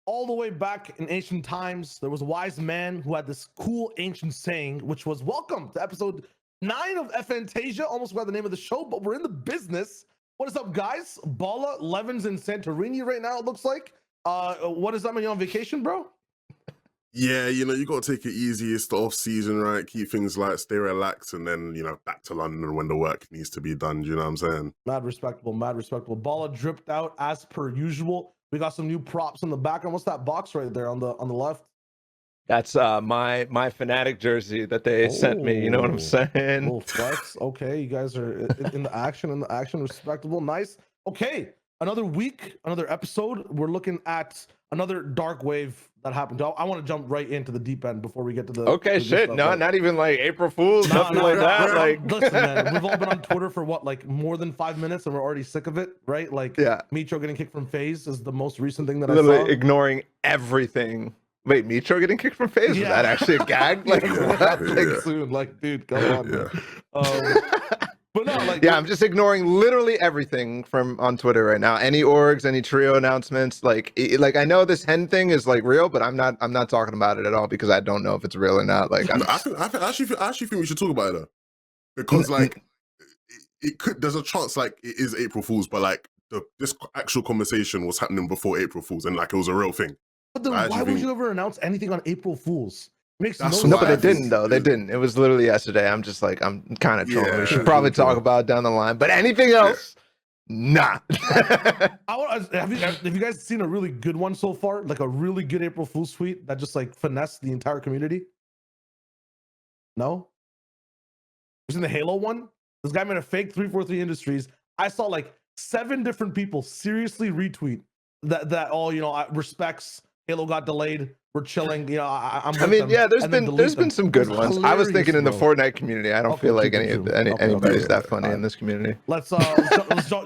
all the way back in ancient times, there was a wise man who had this cool ancient saying, which was welcome to episode 9 of FNTASIA. Almost forgot the name of the show, but we're in the business. What is up, guys? Bala, Levins, and Santorini right now, it looks like. What is that when you're on vacation, bro? Yeah, you got to take it easy. It's the off season, right? Keep things light, stay relaxed, and then, back to London when the work needs to be done. Do you know what I'm saying? Mad respectable, mad respectable. Bala dripped out as per usual. We got some new props in the background. What's that box right there on the left? That's my Fnatic jersey that they sent me. You know what I'm saying? Little flex. Okay, you guys are in the action. Respectable, nice. Okay, another week, another episode. We're looking at another dark wave that happened. I want to jump right into the deep end before we get to the. Okay, shit. Stuff, no, not even like April Fools, nothing like that. Like, listen, man, we've all been on Twitter for what, like more than 5 minutes, and we're already sick of it, right? Like, yeah, Micho getting kicked from Faze is the most recent thing that literally I saw. Ignoring everything. Wait, Micho getting kicked from Faze? Yeah. Was that actually a gag? Like, soon. Like, dude, come on, man. But no, like, yeah, I'm just ignoring literally everything from on Twitter right now. Any orgs, any trio announcements, like I know this hen thing is like real, but I'm not talking about it at all because I don't know if it's real or not. Like, I actually think we should talk about it though, because like it could. There's a chance like it is April Fools, but like this actual conversation was happening before April Fools, and like it was a real thing. But then why would you ever announce anything on April Fools? No, but they didn't though. They didn't. It was literally yesterday. I'm just like, I'm kind of trolling. We should probably talk about it down the line. But anything else, nah. Have you guys seen a really good one so far? Like a really good April Fool's tweet that just like finessed the entire community? No? You seen the Halo one? This guy made a fake 343 Industries. I saw like 7 different people seriously retweet that all, respects Halo got delayed. We're chilling. I mean, yeah, there's been some good ones. I was thinking in the Fortnite community. I don't feel like anybody's that funny in this community. Let's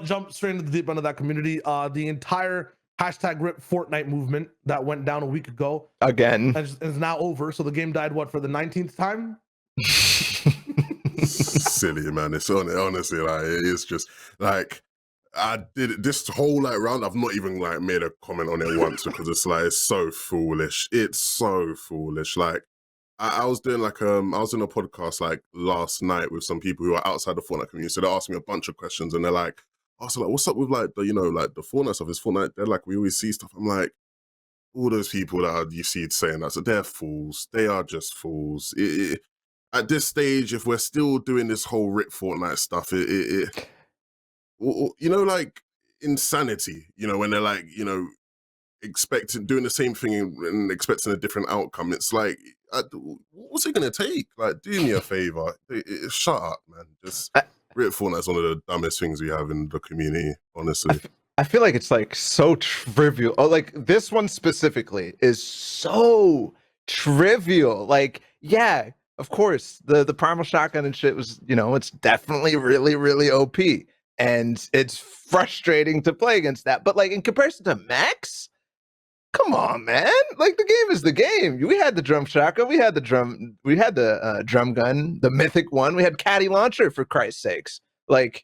jump straight into the deep end of that community. The entire #RIP Fortnite movement that went down a week ago again is now over. So the game died for the 19th time? Silly, man. It's honestly like it's just like I did it this whole like round. I've not even like made a comment on it once because it's like it's so foolish. It's so foolish. Like I was doing like I was in a podcast like last night with some people who are outside the Fortnite community. So they asked me a bunch of questions and they're like, "Oh, so like, what's up with like the like the Fortnite stuff? Is Fortnite dead? Like we always see stuff." I'm like, all those people that you see saying that, so they're fools. They are just fools. At this stage, if we're still doing this whole RIP Fortnite stuff, like insanity, when they're like, doing the same thing and expecting a different outcome. It's like, what's it going to take? Like, do me a favor. Shut up, man. Just RIP Fortnite is one of the dumbest things we have in the community, honestly. I feel like it's like so trivial. Oh, like this one specifically is so trivial. Like, yeah, of course, the primal shotgun and shit was, it's definitely really, really OP. And it's frustrating to play against that. But like in comparison to Max, come on, man. Like the game is the game. We had the drum shotgun, we had the drum gun, the mythic one, we had caddy launcher for Christ's sakes. Like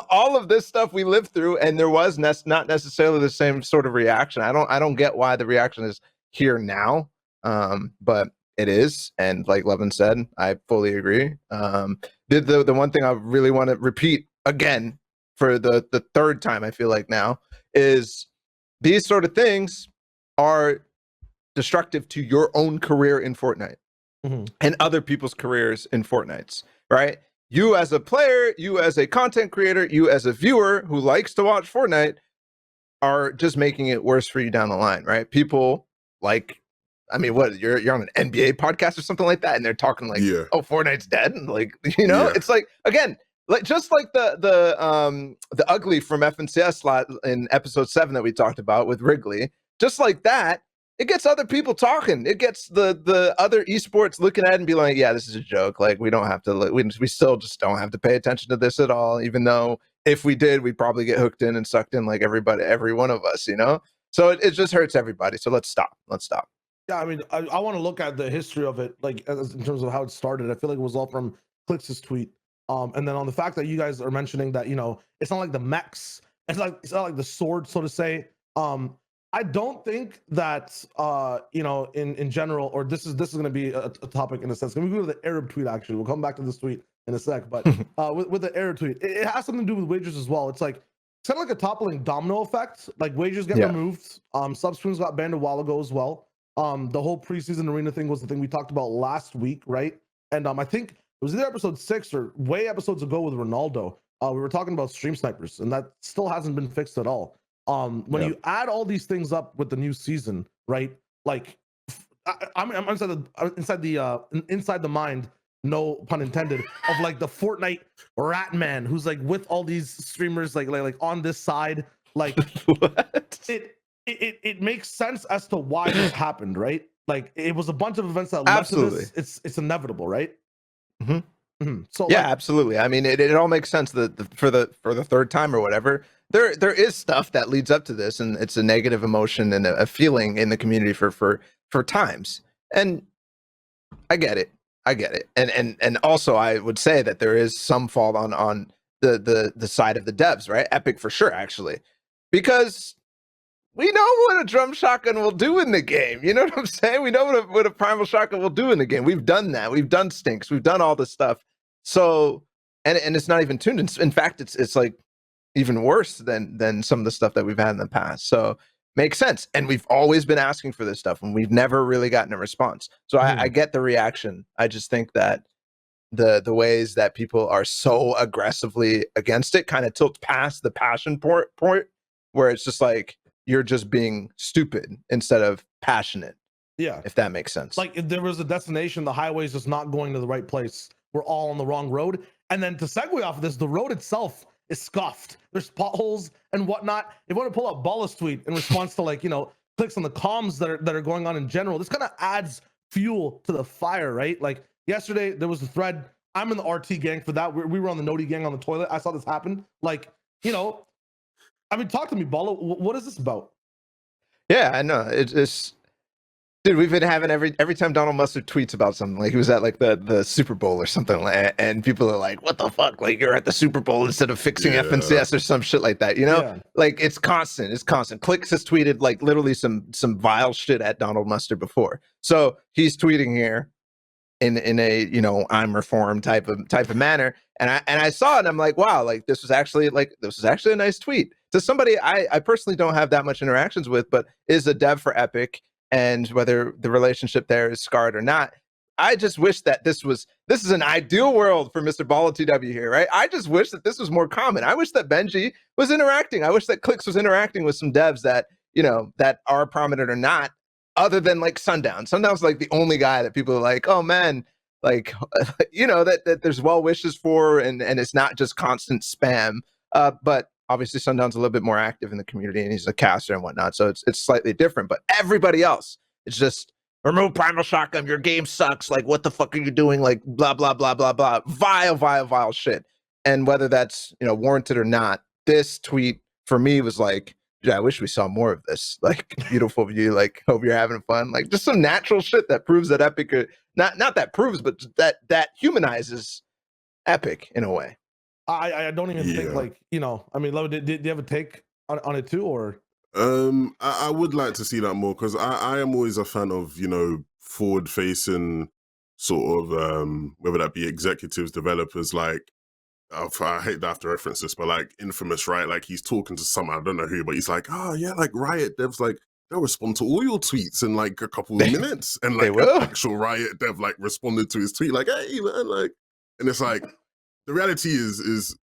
all of this stuff we lived through, and there was not necessarily the same sort of reaction. I don't get why the reaction is here now. But it is, and like Levin said, I fully agree. The one thing I really want to repeat again for the 3rd time, I feel like now, is these sort of things are destructive to your own career in Fortnite and other people's careers in Fortnite, right? You as a player, you as a content creator, you as a viewer who likes to watch Fortnite are just making it worse for you down the line, right? People like, I mean, what, you're on an NBA podcast or something like that, and they're talking like, oh, Fortnite's dead, and like, it's like, again, like just like the ugly from FNTASIA in episode 7 that we talked about with Wrigley, just like that, it gets other people talking. It gets the other esports looking at it and be like, yeah, this is a joke. Like we don't have to, we still just don't have to pay attention to this at all, even though if we did, we'd probably get hooked in and sucked in like every one of us, So it just hurts everybody. So let's stop. Yeah, I mean, I want to look at the history of it, like in terms of how it started. I feel like it was all from Clix's tweet. And then on the fact that you guys are mentioning that, it's not like the mechs, it's not like the sword, so to say. I don't think that you know, in general, or this is going to be a topic in a sense. Let me go to the Arab tweet. Actually, we'll come back to this tweet in a sec. But with the Arab tweet, it has something to do with wagers as well. It's like it's kind of like a toppling domino effect. Like wagers get removed. Substreams got banned a while ago as well. The whole preseason arena thing was the thing we talked about last week, right? And I think it was either episode 6 or way episodes ago with Ronaldo. We were talking about stream snipers, and that still hasn't been fixed at all. When you add all these things up with the new season, right? Like, I'm inside the mind, no pun intended, of like the Fortnite rat man who's like with all these streamers, like on this side, like What? it makes sense as to why this happened, right? Like it was a bunch of events that led to this. It's inevitable, right? So yeah, like, absolutely. I mean, it all makes sense that for the third time or whatever, there is stuff that leads up to this, and it's a negative emotion and a feeling in the community for times. And I get it. And also I would say that there is some fault on the side of the devs, right? Epic for sure, actually, because we know what a drum shotgun will do in the game. You know what I'm saying? We know what a primal shotgun will do in the game. We've done that. We've done stinks. We've done all this stuff. So, and it's not even tuned. In fact, it's like even worse than some of the stuff that we've had in the past. So makes sense. And we've always been asking for this stuff, and we've never really gotten a response. So I get the reaction. I just think that the ways that people are so aggressively against it kind of tilts past the passion point where it's just like you're just being stupid instead of passionate. Yeah, if that makes sense. Like if there was a destination, the highway is just not going to the right place. We're all on the wrong road. And then to segue off of this, the road itself is scuffed. There's potholes and whatnot. If you want to pull up Balla's tweet in response to, like, you know, clicks on the comms that are going on in general, this kind of adds fuel to the fire, right? Like yesterday there was a thread. I'm in the RT gang for that. We were on the Noti gang on the toilet. I saw this happen. Like, you know, I mean, talk to me, Balla. What is this about? Yeah, I know. It's dude, we've been having every time Donald Mustard tweets about something, like he was at like the Super Bowl or something, and people are like, what the fuck? Like you're at the Super Bowl instead of fixing FNTASIA or some shit like that, you know? Yeah. Like it's constant. Clicks has tweeted like literally some vile shit at Donald Mustard before. So he's tweeting here in a, you know, I'm reformed type of manner. And I saw it and I'm like, wow, like this was actually a nice tweet. To somebody I personally don't have that much interactions with, but is a dev for Epic, and whether the relationship there is scarred or not. I just wish that this is an ideal world for Mr. Balla TW here, right? I just wish that this was more common. I wish that Benji was interacting. I wish that Clicks was interacting with some devs that, you know, that are prominent or not, other than like Sundown. Sundown's like the only guy that people are like, oh man, like, you know, that there's well wishes for, and it's not just constant spam. But obviously Sundown's a little bit more active in the community, and he's a caster and whatnot, so it's slightly different. But everybody else, it's just remove primal shotgun, your game sucks, like what the fuck are you doing, like blah blah blah blah blah, vile shit. And whether that's, you know, warranted or not, this tweet for me was like, yeah, I wish we saw more of this. Like, beautiful view, like, hope you're having fun, like just some natural shit that proves that Epic not that proves, but that humanizes Epic in a way. I don't even think, like, you know, I mean, Love, did you have a take on it too, or? I would like to see that more, because I am always a fan of, you know, forward facing sort of whether that be executives, developers, like I hate to have to reference this, but like Infamous, right? Like he's talking to someone, I don't know who, but he's like, oh yeah, like Riot devs, like they'll respond to all your tweets in like a couple of minutes, and like an actual Riot dev like responded to his tweet like, hey man, like, and it's like the reality is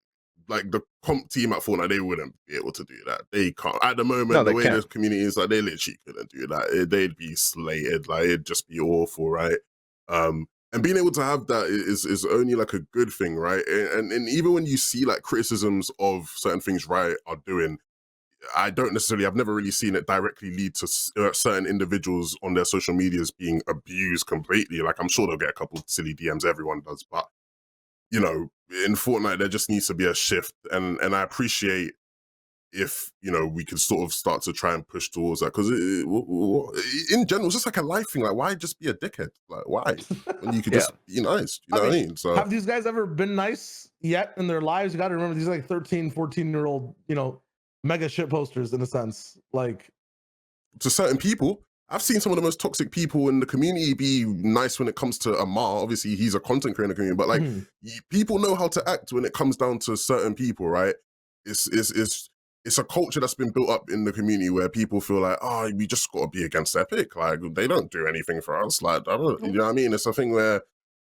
like the comp team at Fortnite, they wouldn't be able to do that. They can't at the moment. No, the way the community is, like, they literally couldn't do that. They'd be slated. Like it'd just be awful, right? And being able to have that is only like a good thing, right? And even when you see like criticisms of certain things Riot are doing, I've never really seen it directly lead to certain individuals on their social medias being abused completely. Like I'm sure they'll get a couple of silly DMs, everyone does, but you know, in Fortnite, there just needs to be a shift, and I appreciate if, you know, we can sort of start to try and push towards that, because in general, it's just like a life thing. Like, why just be a dickhead? Like, why? When you could just be nice, you know what I mean? So, have these guys ever been nice yet in their lives? You got to remember, these are like 13, 14-year-old, you know, mega shit posters in a sense. Like, to certain people. I've seen some of the most toxic people in the community be nice when it comes to Amar. Obviously, he's a content creator in the community, but like people know how to act when it comes down to certain people, right? It's a culture that's been built up in the community where people feel like, oh, we just got to be against Epic. Like, they don't do anything for us. Like, I don't, you know what I mean? It's a thing where,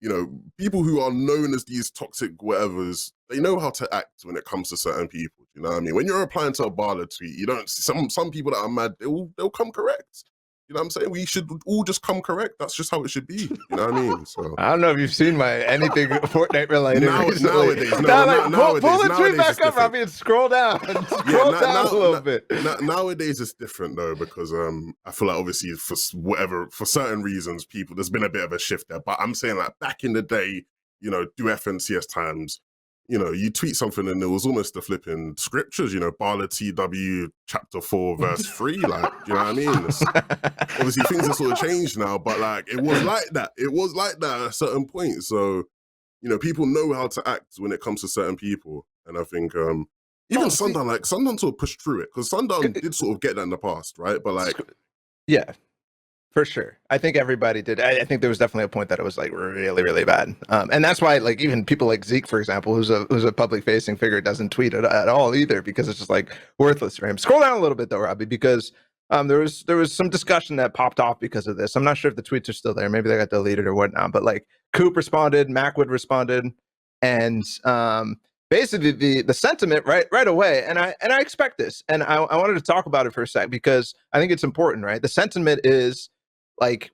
you know, people who are known as these toxic whatevers, they know how to act when it comes to certain people. You know what I mean? When you're replying to a Bala tweet, you don't, some people that are mad, they'll come correct. You know what I'm saying? We should all just come correct. That's just how it should be. You know what I mean? So I don't know if you've seen my anything Fortnite related recently. Nowadays, pull the tweet back up, Robbie, and scroll down. Scroll down a little bit. Nowadays it's different though, because I feel like obviously for certain reasons, there's been a bit of a shift there. But I'm saying like back in the day, you know, do FNCS times, you know, you tweet something and it was almost the flipping scriptures, you know, Bala TW chapter 4 verse 3, like, you know what I mean? Obviously things have sort of changed now, but like it was like that. It was like that at a certain point. So, you know, people know how to act when it comes to certain people. And I think even Sundown, like Sundown sort of pushed through it, because Sundown did sort of get that in the past, right? But like, yeah. For sure. I think everybody did. I think there was definitely a point that it was like really, really bad. And that's why like even people like Zeke, for example, who's a public facing figure, doesn't tweet at all either, because it's just like worthless for him. Scroll down a little bit though, Robbie, because there was some discussion that popped off because of this. I'm not sure if the tweets are still there. Maybe they got deleted or whatnot, but like Coop responded, Macwood responded, and basically the sentiment right away, and I expect this, and I wanted to talk about it for a sec because I think it's important, right? The sentiment is like,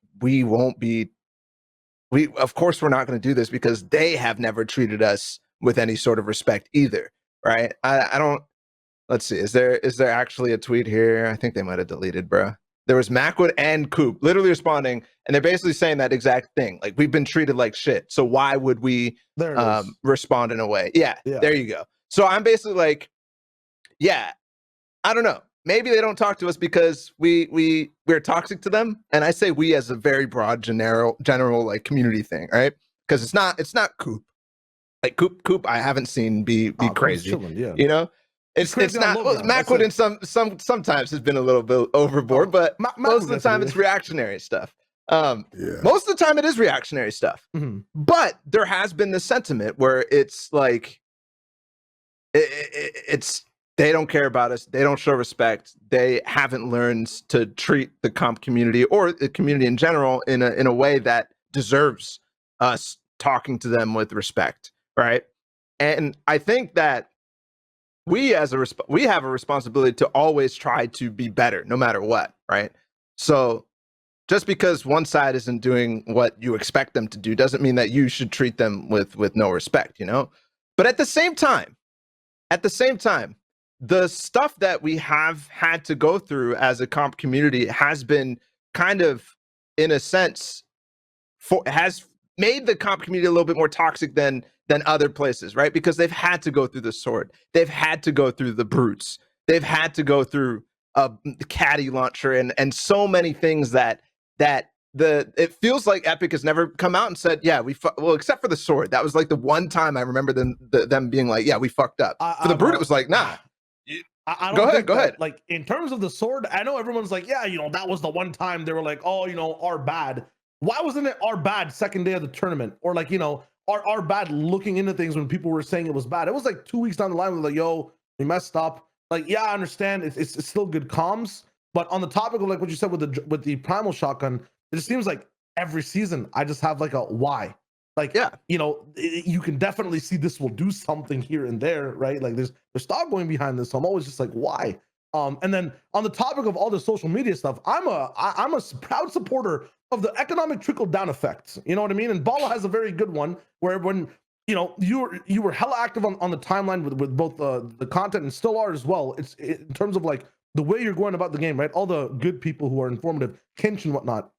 of course we're not going to do this because they have never treated us with any sort of respect either, right? I don't, let's see, is there actually a tweet here? I think they might have deleted, bro. There was Macwood and Coop literally responding, and they're basically saying that exact thing. Like, we've been treated like shit, so why would we respond in a way? Yeah, there you go. So I'm basically like, yeah, I don't know. Maybe they don't talk to us because we're toxic to them, and I say we as a very broad general like community thing, right? Because it's not Coop. Like Coop, I haven't seen be crazy. Chilling, yeah. You know, it's not. Well, Macwood and sometimes has been a little bit overboard, but most of the time it's reactionary stuff. Most of the time it is reactionary stuff. But there has been the sentiment where it's like it's. They don't care about us. They don't show respect. They haven't learned to treat the comp community or the community in general in a way that deserves us talking to them with respect, right? And I think that we have a responsibility to always try to be better, no matter what, right? So just because one side isn't doing what you expect them to do doesn't mean that you should treat them with no respect, you know? But at the same time, the stuff that we have had to go through as a comp community has been kind of, in a sense, has made the comp community a little bit more toxic than other places, right? Because they've had to go through the sword. They've had to go through the brutes. They've had to go through the caddy launcher and so many things that it feels like Epic has never come out and said, yeah, well, except for the sword. That was like the one time I remember them being like, yeah, we fucked up. For the brute, it was like, nah. I don't go ahead. Like, in terms of the sword, I know everyone's like, yeah, you know, that was the one time they were like, oh, you know, our bad. Why wasn't it our bad second day of the tournament? Or like, you know, our bad looking into things when people were saying it was bad. It was like 2 weeks down the line, we were like, yo, we messed up. Like, yeah, I understand it's still good comms, but on the topic of like what you said with the primal shotgun, it just seems like every season I just have like a why. Like, yeah, you know, you can definitely see this will do something here and there, right? Like there's thought going behind this. So I'm always just like, why? And then on the topic of all the social media stuff, I'm a proud supporter of the economic trickle down effect. You know what I mean? And Bala has a very good one where when, you know, you were hella active on the timeline with both the content and still are as well. It's in terms of like the way you're going about the game, right? All the good people who are informative, Kinch and whatnot.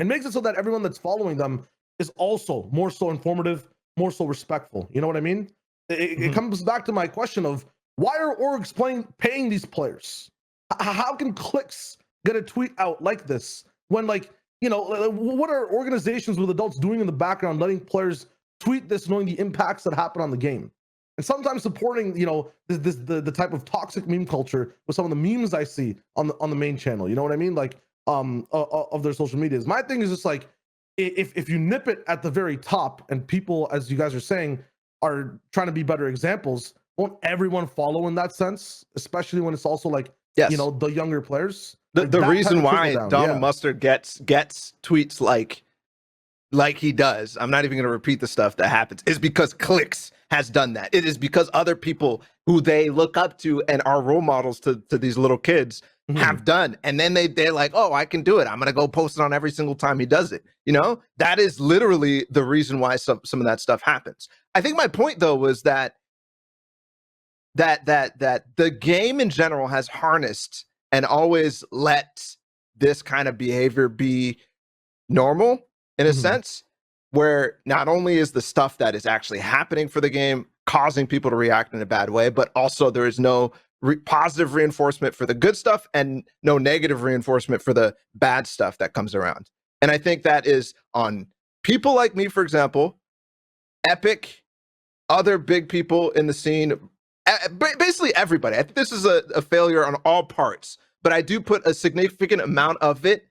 It makes it so that everyone that's following them is also more so informative, more so respectful. You know what I mean? It comes back to my question of why are orgs paying these players? How can clicks get a tweet out like this when, like, you know, what are organizations with adults doing in the background, letting players tweet this, knowing the impacts that happen on the game? and sometimes supporting, you know, the type of toxic meme culture with some of the memes I see on the main channel. You know what I mean? Like of their social medias. My thing is just like, if you nip it at the very top and people, as you guys are saying, are trying to be better examples, won't everyone follow in that sense? Especially when it's also like, Yes. you know, the younger players. The, Like the that reason type of why trickle down, Donald yeah. Mustard gets tweets like he does, I'm not even going to repeat the stuff that happens, is because Clicks has done that. It is because other people who they look up to and are role models to these little kids have done. And then they're like, oh, I can do it. I'm going to go post it on every single time he does it. You know, that is literally the reason why some of that stuff happens. I think my point, though, was that the game in general has harnessed and always let this kind of behavior be normal in a sense, where not only is the stuff that is actually happening for the game causing people to react in a bad way, but also there is no positive reinforcement for the good stuff and no negative reinforcement for the bad stuff that comes around. And I think that is on people like me, for example, Epic, other big people in the scene, basically everybody. I think this is a failure on all parts, but I do put a significant amount of it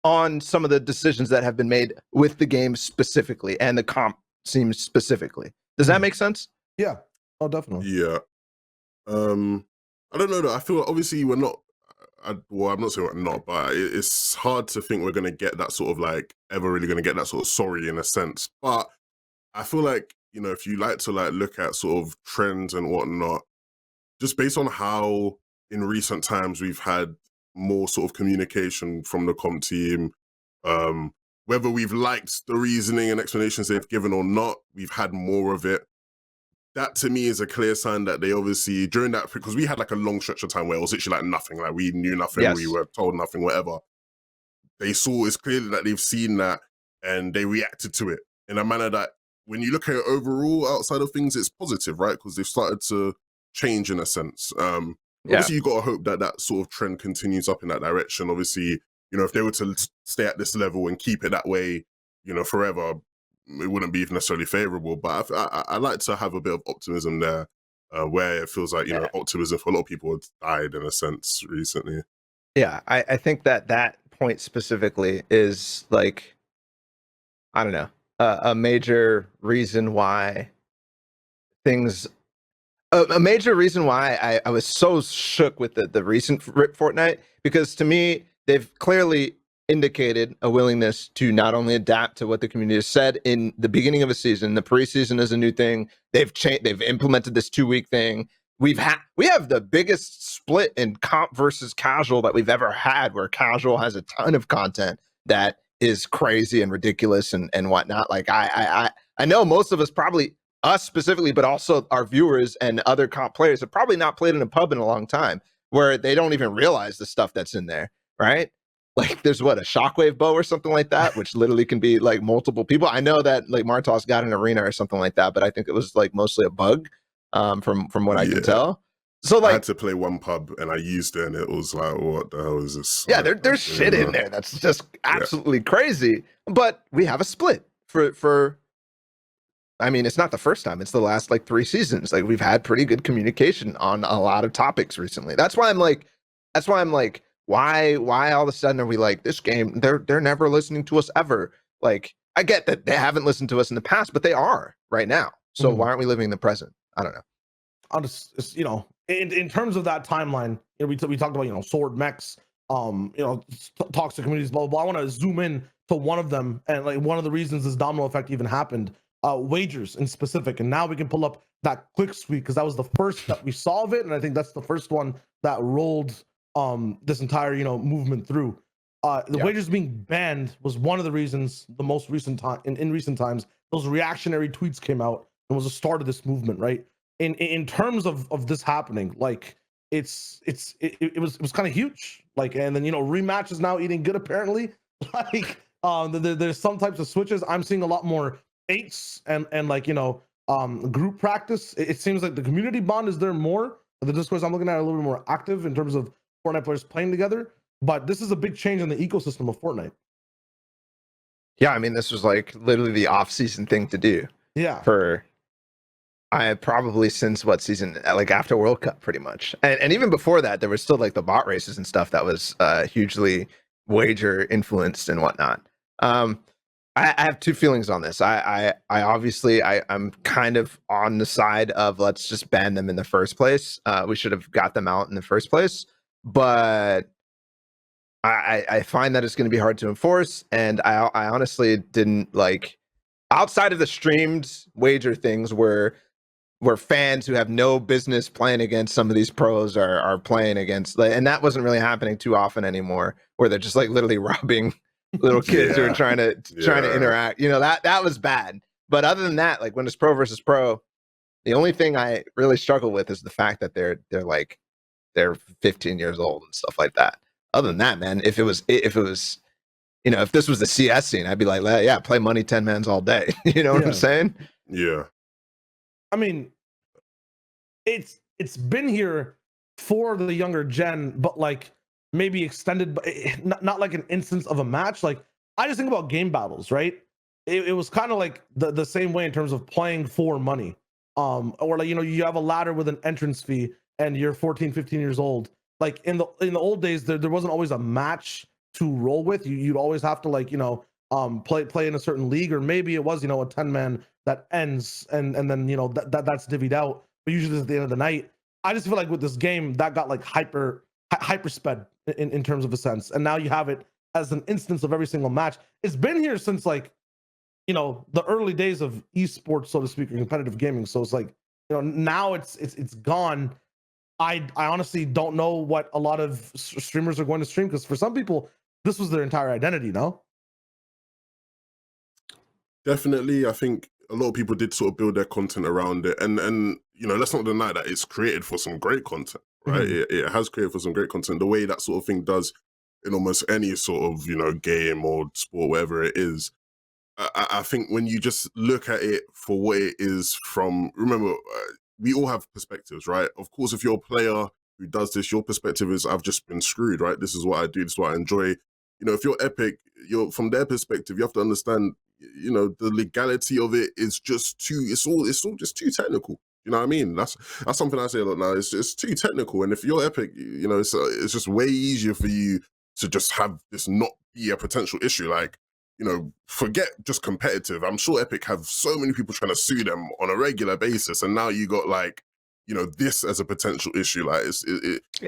on some of the decisions that have been made with the game specifically and the comp seems specifically. Does that make sense? Yeah. Oh, definitely. Yeah. I don't know though. I feel obviously we're not. Well, I'm not saying we're not, but it's hard to think we're gonna get that sort of like ever really gonna get that sort of sorry in a sense. But I feel like, you know, if you like to like look at sort of trends and whatnot, just based on how in recent times we've had more sort of communication from the comp team, whether we've liked the reasoning and explanations they've given or not, we've had more of it. That to me is a clear sign that they obviously, during that, because we had like a long stretch of time where it was literally like nothing, like we knew nothing, Yes. we were told nothing, whatever. They saw, it's clearly that they've seen that and they reacted to it in a manner that when you look at it overall outside of things, it's positive, right? Because they've started to change in a sense. Obviously, you got to hope that that sort of trend continues up in that direction. Obviously, you know, if they were to stay at this level and keep it that way, you know, forever, it wouldn't be necessarily favorable. But I like to have a bit of optimism there, where it feels like, you know, optimism for a lot of people has died in a sense recently. Yeah, I think that point specifically is like, I don't know, a major reason why things. A major reason why I was so shook with the recent RIP Fortnite, because to me, they've clearly indicated a willingness to not only adapt to what the community has said in the beginning of a season. The preseason is a new thing. They've implemented this 2-week thing. We have the biggest split in comp versus casual that we've ever had, where casual has a ton of content that is crazy and ridiculous and whatnot. Like I know most of us, probably us specifically, but also our viewers and other comp players, have probably not played in a pub in a long time, where they don't even realize the stuff that's in there, right? Like there's what, a shockwave bow or something like that, which literally can be like multiple people. I know that like Martos got an arena or something like that, but I think it was like mostly a bug, from what I can tell. So like, I had to play one pub and I used it and it was like, what the hell is this? Yeah, like, there's shit in there that's just absolutely crazy. But we have a split for I mean, it's not the first time. It's the last like 3 seasons. Like we've had pretty good communication on a lot of topics recently. That's why I'm like, why all of a sudden are we like, this game, they're never listening to us ever. Like, I get that they haven't listened to us in the past, but they are right now. So why aren't we living in the present? I don't know. I'll just, you know, in terms of that timeline, you know, we talked about, you know, sword mechs, you know, toxic communities, blah, blah, blah. I want to zoom in to one of them. And like one of the reasons this domino effect even happened, wagers in specific. And now we can pull up that quick suite, because that was the first that we saw of it. And I think that's the first one that rolled this entire, you know, movement through. The wagers being banned was one of the reasons, the most recent time in recent times, those reactionary tweets came out and was the start of this movement, right? In terms of this happening, like it was kind of huge. Like, and then, you know, rematch is now eating good apparently. Like there's some types of switches. I'm seeing a lot more 8s and like, you know, group practice. It seems like the community bond is there more. The discourse I'm looking at a little bit more active in terms of Fortnite players playing together. But this is a big change in the ecosystem of Fortnite. Yeah, I mean, this was like literally the off-season thing to do. Yeah. For I probably since what season, like after World Cup, pretty much, and even before that, there was still like the bot races and stuff that was hugely wager influenced and whatnot. I have two feelings on this. I obviously I'm kind of on the side of let's just ban them in the first place. We should have got them out in the first place, but I find that it's going to be hard to enforce, and I honestly didn't like outside of the streamed wager things where fans who have no business playing against some of these pros are playing against, and that wasn't really happening too often anymore, where they're just like literally robbing little kids who are trying to interact. You know, that was bad. But other than that, like when it's pro versus pro, the only thing I really struggle with is the fact that they're 15 years old and stuff like that. Other than that, man, if it was you know, if this was the CS scene, I'd be like, yeah, play money 10 mans all day. You know what I'm saying? Yeah. I mean, it's been here for the younger gen, but like maybe extended, but not like an instance of a match. Like I just think about game battles, right? It was kind of like the same way in terms of playing for money. Or like, you know, you have a ladder with an entrance fee and you're 14, 15 years old. Like in the old days, there wasn't always a match to roll with. You'd always have to like, you know, play in a certain league, or maybe it was, you know, a 10-man that ends and then, you know, that's divvied out, but usually it's at the end of the night. I just feel like with this game that got like hyper sped in terms of a sense, and now you have it as an instance of every single match. It's been here since like, you know, the early days of esports, so to speak, or competitive gaming. So it's like, you know, now it's gone. I honestly don't know what a lot of streamers are going to stream, because for some people this was their entire identity. No, Definitely, I think a lot of people did sort of build their content around it, and you know, let's not deny that it's created for some great content, right? It has created for some great content. The way that sort of thing does in almost any sort of, you know, game or sport, whatever it is. I think when you just look at it for what it is from, remember, we all have perspectives, right? Of course, if you're a player who does this, your perspective is, I've just been screwed, right? This is what I do, this is what I enjoy. You know, if you're Epic, you're from their perspective, you have to understand, you know, the legality of it is just too, it's all just too technical. You know what I mean? That's something I say a lot now. It's just too technical. And if you're Epic, you know, it's just way easier for you to just have this not be a potential issue. Like, you know, forget just competitive. I'm sure Epic have so many people trying to sue them on a regular basis, and now you got like, you know, this as a potential issue. Like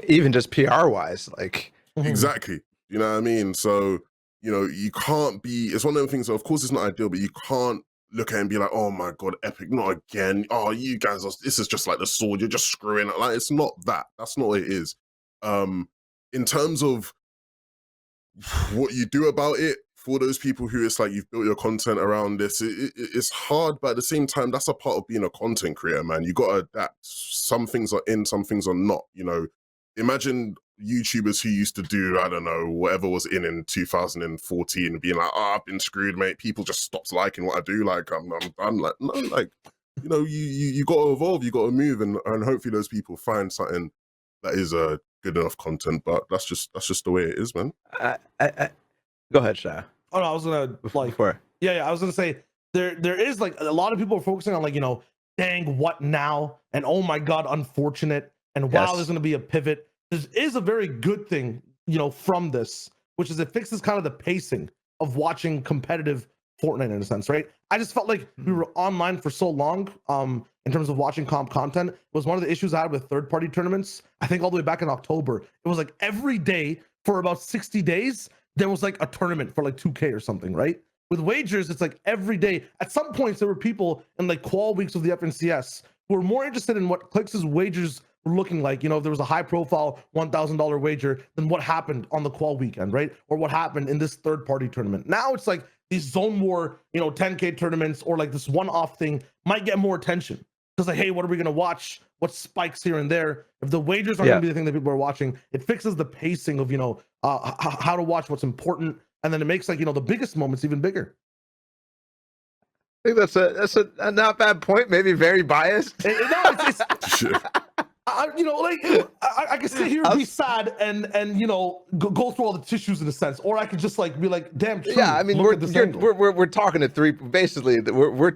even just PR wise, like exactly. You know what I mean? So, you know, you can't be. It's one of the things. Of course, it's not ideal, but you can't look at it and be like, oh my god, Epic, not again. Oh, you guys are. This is just like the sword. You're just screwing it. Like, it's not that. That's not what it is. In terms of what you do about it, for those people who it's like you've built your content around this, it's hard, but at the same time, that's a part of being a content creator, man. You got to adapt. Some things are in, some things are not. You know, imagine YouTubers who used to do, I don't know, whatever was in 2014, being like, oh, I've been screwed, mate. People just stopped liking what I do. Like, I'm done. Like, no, like, you know, you got to evolve, you got to move, and hopefully those people find something that is a good enough content. But that's just the way it is, man. Go ahead, Sha. Oh no, I was gonna like, Before. yeah, I was gonna say there is like a lot of people are focusing on like, you know, dang, what now? And oh my god, unfortunate. And wow, Yes. there's gonna be a pivot. There is a very good thing, you know, from this, which is it fixes kind of the pacing of watching competitive Fortnite in a sense, right? I just felt like we were online for so long, in terms of watching comp content. It was one of the issues I had with third-party tournaments. I think all the way back in October, it was like every day for about 60 days, there was like a tournament for like 2K or something, right? With wagers, it's like every day. At some points, there were people in like qual weeks of the FNCS who were more interested in what Clix's wagers were looking like. You know, if there was a high-profile $1,000 wager, then what happened on the qual weekend, right? Or what happened in this third-party tournament. Now it's like these zone war, you know, 10K tournaments or like this one-off thing might get more attention. Because like, hey, what are we going to watch? What spikes here and there? If the wagers aren't going to be the thing that people are watching, it fixes the pacing of, you know, how to watch what's important. And then it makes like, you know, the biggest moments even bigger. I think that's a not bad point. Maybe very biased. No, you know, like I can sit here and be sad and you know go through all the tissues in a sense, or I could just like be like, damn, true, Yeah, I mean, look at this angle. we're talking to three. Basically, we're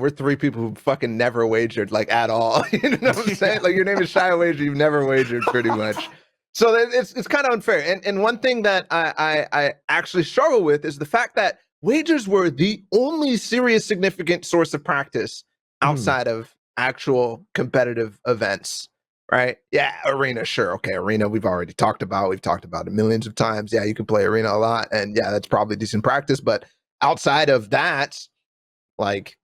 three people who fucking never wagered like at all. You know what I'm saying? Like your name is Shy Wager, you've never wagered pretty much. So it's kind of unfair. And one thing that I actually struggle with is the fact that wagers were the only serious significant source of practice outside of actual competitive events. Right? Yeah, arena, sure. Okay, arena, we've already talked about. We've talked about it millions of times. Yeah, you can play arena a lot, and yeah, that's probably decent practice. But outside of that, like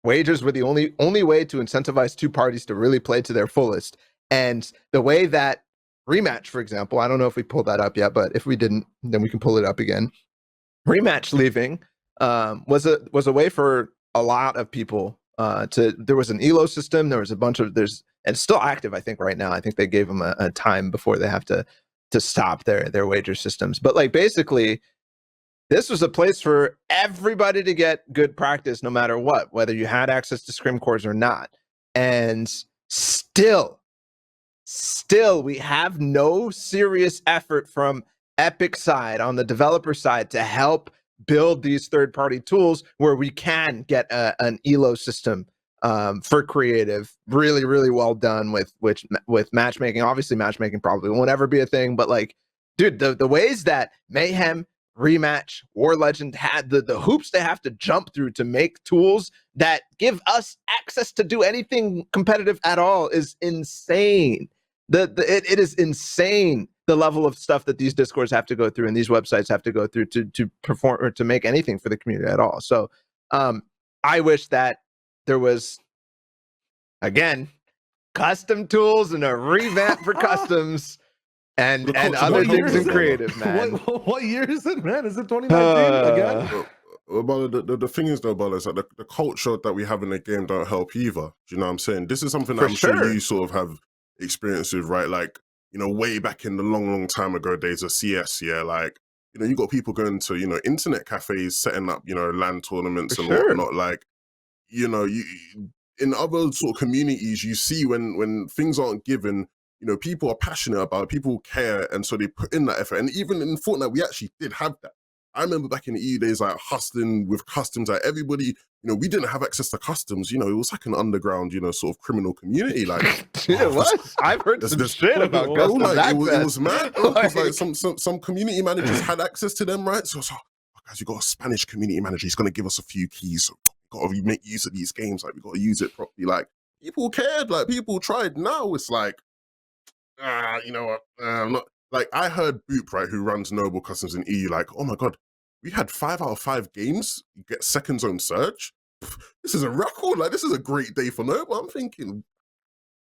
wagers were the only way to incentivize two parties to really play to their fullest. And the way that rematch, for example, I don't know if we pulled that up yet, but if we didn't, then we can pull it up again. Rematch leaving was a way for a lot of people there was an elo system, there was a bunch of and it's still active, I think, right now. I think they gave them a time before they have to stop their wager systems. But like basically, this was a place for everybody to get good practice no matter what, whether you had access to scrim cores or not. And still we have no serious effort from Epic side on the developer side to help build these third-party tools where we can get an elo system for creative, really well done with matchmaking. Obviously, matchmaking probably won't ever be a thing, but like, dude, the ways that Mayhem, Rematch, War Legend had the hoops they have to jump through to make tools that give us access to do anything competitive at all is insane. It is insane the level of stuff that these discords have to go through and these websites have to go through to perform or to make anything for the community at all. So I wish that there was, again, custom tools and a revamp for customs and other things in creative, man. What year is it, man? Is it 2019 again? Well, the thing is though, Bala, is that the culture that we have in the game don't help either. Do you know what I'm saying? This is something that I'm sure you sort of have experience with, right? Like, you know, way back in the long time ago days of CS, yeah, like, you know, you got people going to, you know, internet cafes, setting up, you know, LAN tournaments and whatnot. Like, you know, you in other sort of communities, you see when things aren't given, you know, people are passionate about it, people care, and so they put in that effort. And even in Fortnite, we actually did have that. I remember back in the EU days, like hustling with customs, like everybody, you know, we didn't have access to customs, you know, it was like an underground, you know, sort of criminal community. Like, it was. I've heard some shit about customs. Like, it was mad. Because like some community managers had access to them, right? So guys, you got a Spanish community manager, he's gonna give us a few keys. So we gotta make use of these games, like we gotta use it properly. Like, people cared, like people tried. Now it's like, you know what, I'm not. Like, I heard Boop, right, who runs Noble Customs in EU, like, oh my God, we had 5 out of 5 games, you get second zone search. This is a record, like, this is a great day for Noble. I'm thinking,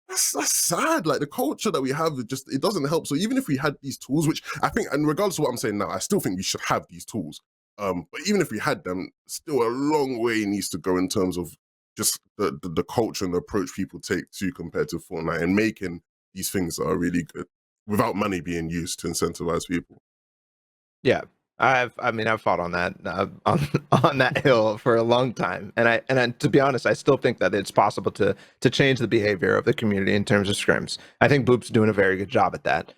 that's sad. Like, the culture that we have, it doesn't help. So even if we had these tools, which I think, and regardless of what I'm saying now, I still think we should have these tools. But even if we had them, still a long way needs to go in terms of just the culture and the approach people take to compared to Fortnite and making these things that are really good without money being used to incentivize people. Yeah, I've fought on that on that hill for a long time, and I to be honest, I still think that it's possible to change the behavior of the community in terms of scrims. I think Boop's doing a very good job at that.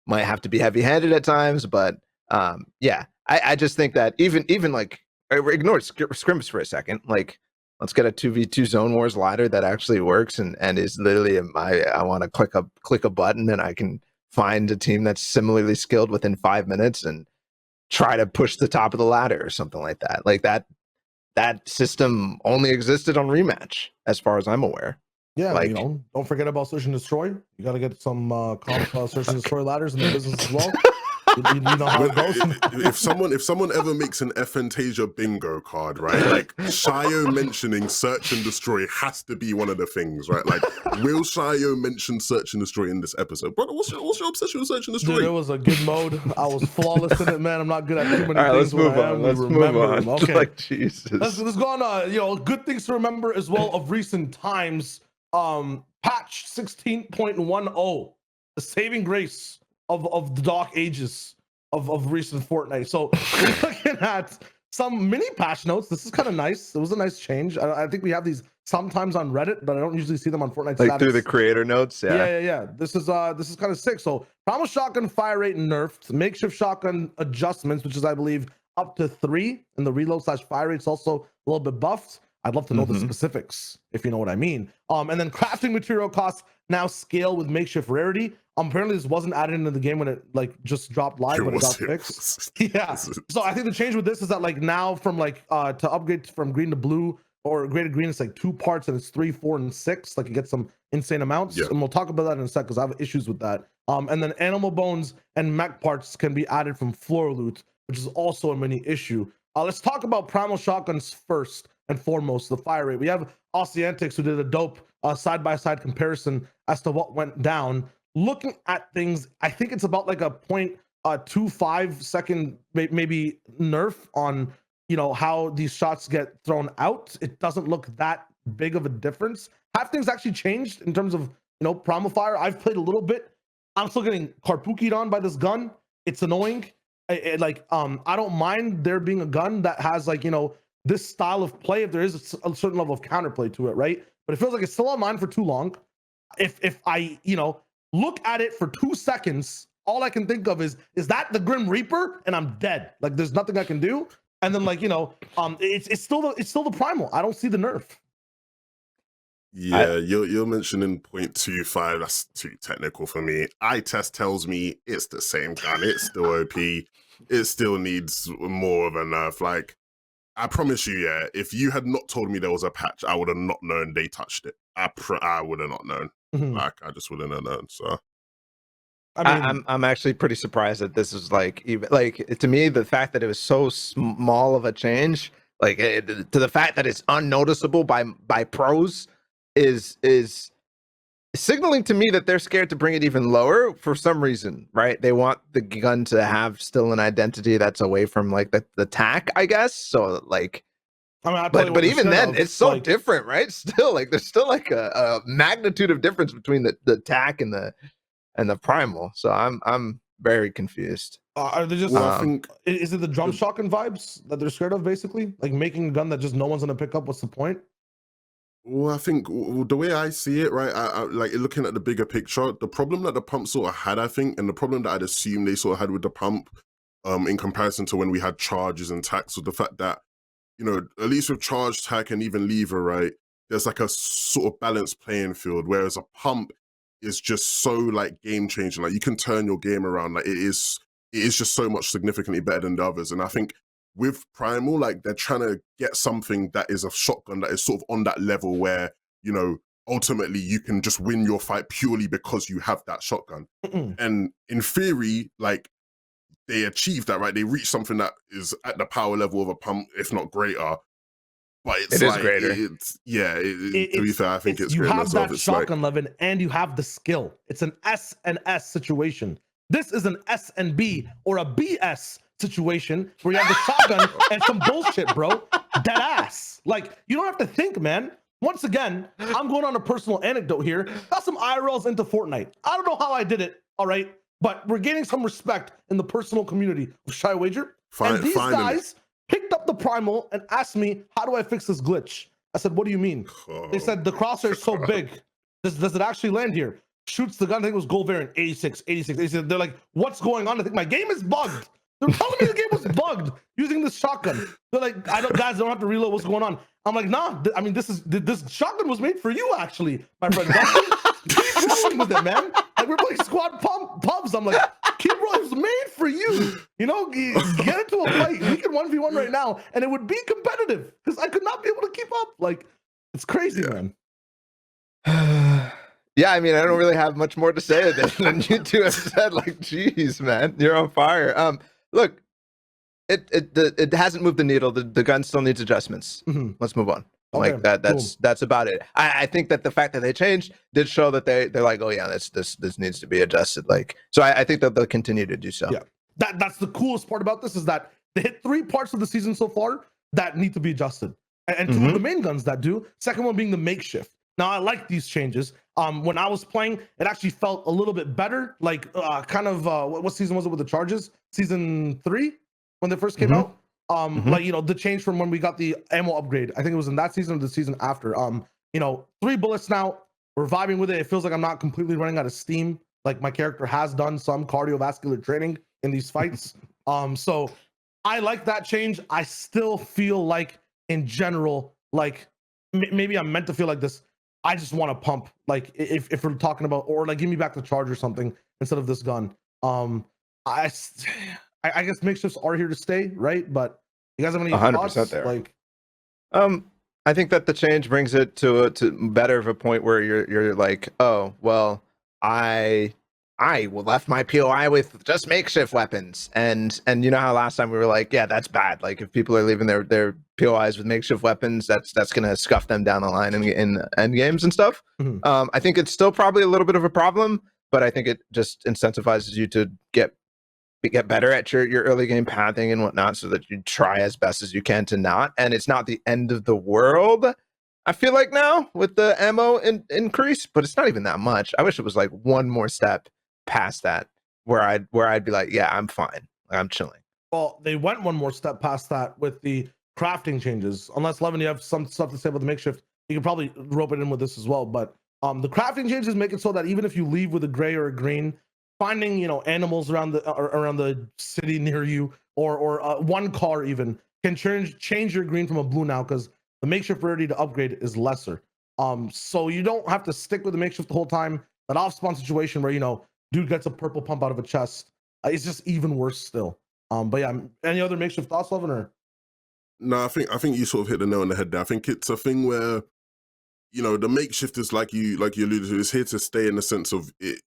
Might have to be heavy-handed at times, but yeah, I just think that even like ignore scrims for a second, like. Let's get a 2v2 Zone Wars ladder that actually works and is literally I want to click a button and I can find a team that's similarly skilled within 5 minutes and try to push the top of the ladder or something like that. Like that system only existed on Rematch, as far as I'm aware. Yeah, like, you know, don't forget about Search and Destroy. You got to get some Search and Destroy ladders in the business as well. You know how it goes. If someone ever makes an FNTASIA bingo card, right? Like, Shayo mentioning Search and Destroy has to be one of the things, right? Like, will Shayo mention Search and Destroy in this episode? Brother, what's your obsession with Search and Destroy? Dude, it was a good mode. I was flawless in it, man. I'm not good at too many Let's things. move on. Let's move on. Okay. Like, Jesus. Let's go on. You know, good things to remember as well of recent times. Patch 16.10, the saving grace of the dark ages of recent Fortnite. So we're looking at some mini patch notes. This is kind of nice. It was a nice change. I think we have these sometimes on Reddit, but I don't usually see them on Fortnite Like status. through the creator notes. Yeah. This is kind of sick. So primal shotgun fire rate nerfed, makeshift shotgun adjustments, which is I believe up to 3, and the reload/fire rate's also a little bit buffed. I'd love to know the specifics, if you know what I mean. And then crafting material costs now scale with makeshift rarity. Apparently this wasn't added into the game when it like just dropped live, but it got fixed. Yeah. So I think the change with this is that like now from like to upgrade from green to blue or gray to green, it's like 2 parts and it's 3, 4, and 6. Like you get some insane amounts. And we'll talk about that in a sec because I have issues with that. And then animal bones and mech parts can be added from floor loot, which is also a mini issue. Let's talk about primal shotguns first and foremost, the fire rate. We have Offseason who did a dope side-by-side comparison as to what went down. Looking at things, I think it's about like a 0.25 second maybe nerf on, you know, how these shots get thrown out. It doesn't look that big of a difference. Have things actually changed in terms of, you know, primal fire? I've played a little bit. I'm still getting carpookied on by this gun. It's annoying. I don't mind there being a gun that has like, you know, this style of play if there is a certain level of counterplay to it, right? But it feels like it's still on mine for too long. If I, you know, look at it for 2 seconds, all I can think of is that the Grim Reaper, and I'm dead. Like there's nothing I can do. And then like, you know, it's still the primal. I don't see the nerf. Yeah, you're mentioning 0.25. That's too technical for me. Eye test tells me it's the same gun. It's still OP. It still needs more of a nerf. Like, I promise you, yeah, if you had not told me there was a patch, I would have not known they touched it. I would have not known. Like, I just wouldn't have known. So, I mean, I'm actually pretty surprised that this is like even like to me the fact that it was so small of a change, like to the fact that it's unnoticeable by pros, is signaling to me that they're scared to bring it even lower for some reason, right? They want the gun to have still an identity that's away from like the tack, I guess. So like, I mean, but even then, it's so like, different, right? Still, like there's still like a magnitude of difference between the tack and the primal. So I'm very confused. Are they just? Well, I think, is it the drum shotgun vibes that they're scared of? Basically, like making a gun that just no one's gonna pick up. What's the point? Well, I think the way I see it, right, I like looking at the bigger picture, the problem that the pump sort of had, I think, and the problem that I'd assume they sort of had with the pump, in comparison to when we had charges and tacks, was the fact that, you know, at least with charge, tack, and even lever, right, there's like a sort of balanced playing field, whereas a pump is just so like game changing. Like you can turn your game around. Like it is just so much significantly better than the others. And I think with primal, like they're trying to get something that is a shotgun that is sort of on that level where, you know, ultimately you can just win your fight purely because you have that shotgun. And in theory, like they achieved that, right? They reached something that is at the power level of a pump, if not greater. But it's it like, is greater. To be fair, I think it's you greater. have that shotgun level and you have the skill. It's an S and S situation. This is an S and B or a BS situation where you have the shotgun and some bullshit, bro. Dead ass. Like you don't have to think, man. Once again, I'm going on a personal anecdote here. Got some IRLs into Fortnite. I don't know how I did it, all right? But we're gaining some respect in the personal community of Shy Wager. And these guys picked up the primal and asked me, how do I fix this glitch? I said, what do you mean? They said, the crosshair is so big. Does it actually land here? Shoots the gun, I think it was gold variant, 86. They're like, what's going on? I think my game is bugged. They're telling me the game was bugged using this shotgun. They're like, guys don't have to reload, what's going on? I'm like, nah, I mean, this shotgun was made for you, actually, my friend. Keep rolling with it, man. Like, we're playing squad pubs. I'm like, keep rolling, it was made for you. You know, get into a fight. We can 1v1 right now, and it would be competitive, because I could not be able to keep up. Like, it's crazy, man. Yeah, I mean, I don't really have much more to say than you two have said. Like, geez, man, you're on fire. Look, it hasn't moved the needle. The gun still needs adjustments. Let's move on. Okay, like that's about it. I think that the fact that they changed did show that they're like, oh yeah, this needs to be adjusted. Like, so I think that they'll continue to do so. Yeah, that's the coolest part about this is that they hit 3 parts of the season so far that need to be adjusted, and 2 of the main guns that do. Second one being the makeshift. Now I like these changes. When I was playing, it actually felt a little bit better. Like kind of what season was it with the charges? Season 3 when they first came out. Like, you know, the change from when we got the ammo upgrade. I think it was in that season or the season after. you know, 3 bullets now. We're vibing with it. It feels like I'm not completely running out of steam. Like my character has done some cardiovascular training in these fights. So I like that change. I still feel like in general, like maybe I'm meant to feel like this. I just want to pump. Like if we're talking about, or like give me back the charge or something instead of this gun. I guess makeshifts are here to stay, right? But you guys have any 100% thoughts? there. Like, I think that the change brings it to better of a point where you're like, oh well, I left my POI with just makeshift weapons, and you know how last time we were like, yeah, that's bad. Like if people are leaving their POIs with makeshift weapons, that's gonna scuff them down the line in end games and stuff. I think it's still probably a little bit of a problem, but I think it just incentivizes you to get better at your early game pathing and whatnot, so that you try as best as you can to not. And it's not the end of the world, I feel like, now with the ammo increase, but it's not even that much. I wish it was like one more step past that where I'd be like, yeah, I'm fine, I'm chilling. well, they went one more step past that with the crafting changes. Unless Levin, you have some stuff to say about the makeshift, you can probably rope it in with this as well. But the crafting changes make it so that even if you leave with a gray or a green, finding, you know, animals around the city near you, or one car even, can change your green from a blue now, because the makeshift rarity to upgrade is lesser. So you don't have to stick with the makeshift the whole time. That off spawn situation where, you know, dude gets a purple pump out of a chest, it's just even worse still. But yeah, any other makeshift thoughts, Levin? Or No, I think you sort of hit the nail on the head there. I think it's a thing where, you know, the makeshift is like you alluded to, is here to stay in the sense of it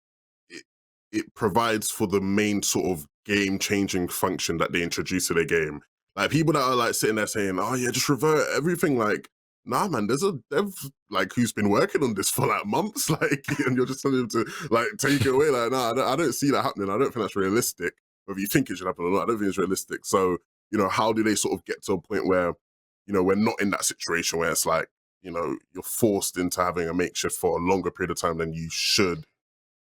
provides for the main sort of game-changing function that they introduce to their game. Like people that are like sitting there saying, "Oh yeah, just revert everything." Like, nah, man, there's a dev like who's been working on this for like months, like, and you're just telling him to like take it away. Like, nah, I don't see that happening. I don't think that's realistic. Whether you think it should happen or not, I don't think it's realistic. So, you know, how do they sort of get to a point where, you know, we're not in that situation where it's like, you know, you're forced into having a makeshift for a longer period of time than you should.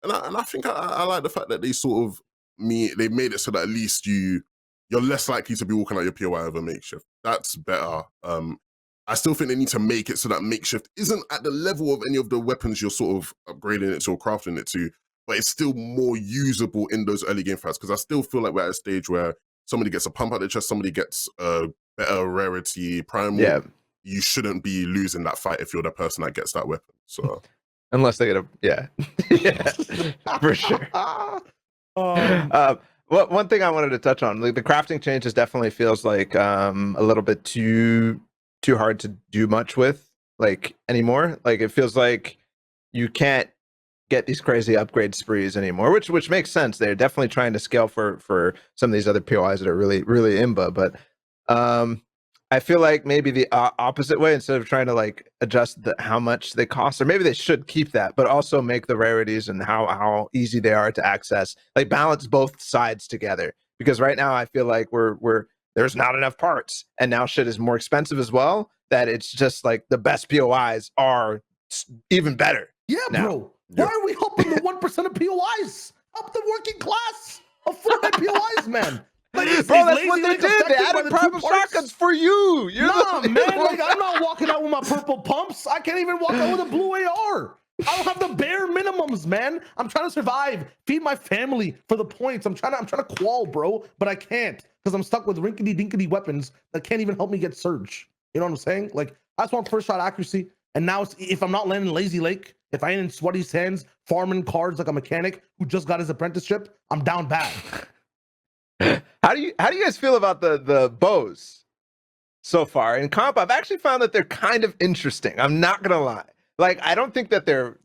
And I think I like the fact that they sort of they made it so that at least you're less likely to be walking out your POI of a makeshift. That's better. I still think they need to make it so that makeshift isn't at the level of any of the weapons you're sort of upgrading it to or crafting it to, but it's still more usable in those early game fights. Because I still feel like we're at a stage where somebody gets a pump out their chest, somebody gets a better rarity primal. Yeah. You shouldn't be losing that fight if you're the person that gets that weapon. So unless they get a yeah for sure. One thing I wanted to touch on, like the crafting changes definitely feels like a little bit too hard to do much with like anymore. Like it feels like you can't get these crazy upgrade sprees anymore, which makes sense. They're definitely trying to scale for some of these other POIs that are really imba, but I feel like maybe the opposite way, instead of trying to like adjust how much they cost, or maybe they should keep that, but also make the rarities and how easy they are to access, like balance both sides together. Because right now I feel like there's not enough parts, and now shit is more expensive as well, that it's just like the best POIs are even better. Yeah, now. bro. Why are we helping the 1% of POIs? Help the working class of Fortnite POIs, man. Like, bro, that's what they did. They added primal shotguns for you. Nah, man. Like, I'm not walking out with my purple pumps. I can't even walk out with a blue AR. I don't have the bare minimums, man. I'm trying to survive, feed my family for the points. I'm trying to qual, bro, but I can't because I'm stuck with rinkety dinkety weapons that can't even help me get surge. You know what I'm saying? Like, I just want first shot accuracy. And now, if I'm not landing Lazy Lake, if I ain't in Sweaty Sands farming cards like a mechanic who just got his apprenticeship, I'm down bad. How do you guys feel about the bows so far in comp? I've actually found that they're kind of interesting. I'm not gonna lie. Like, I don't think that they're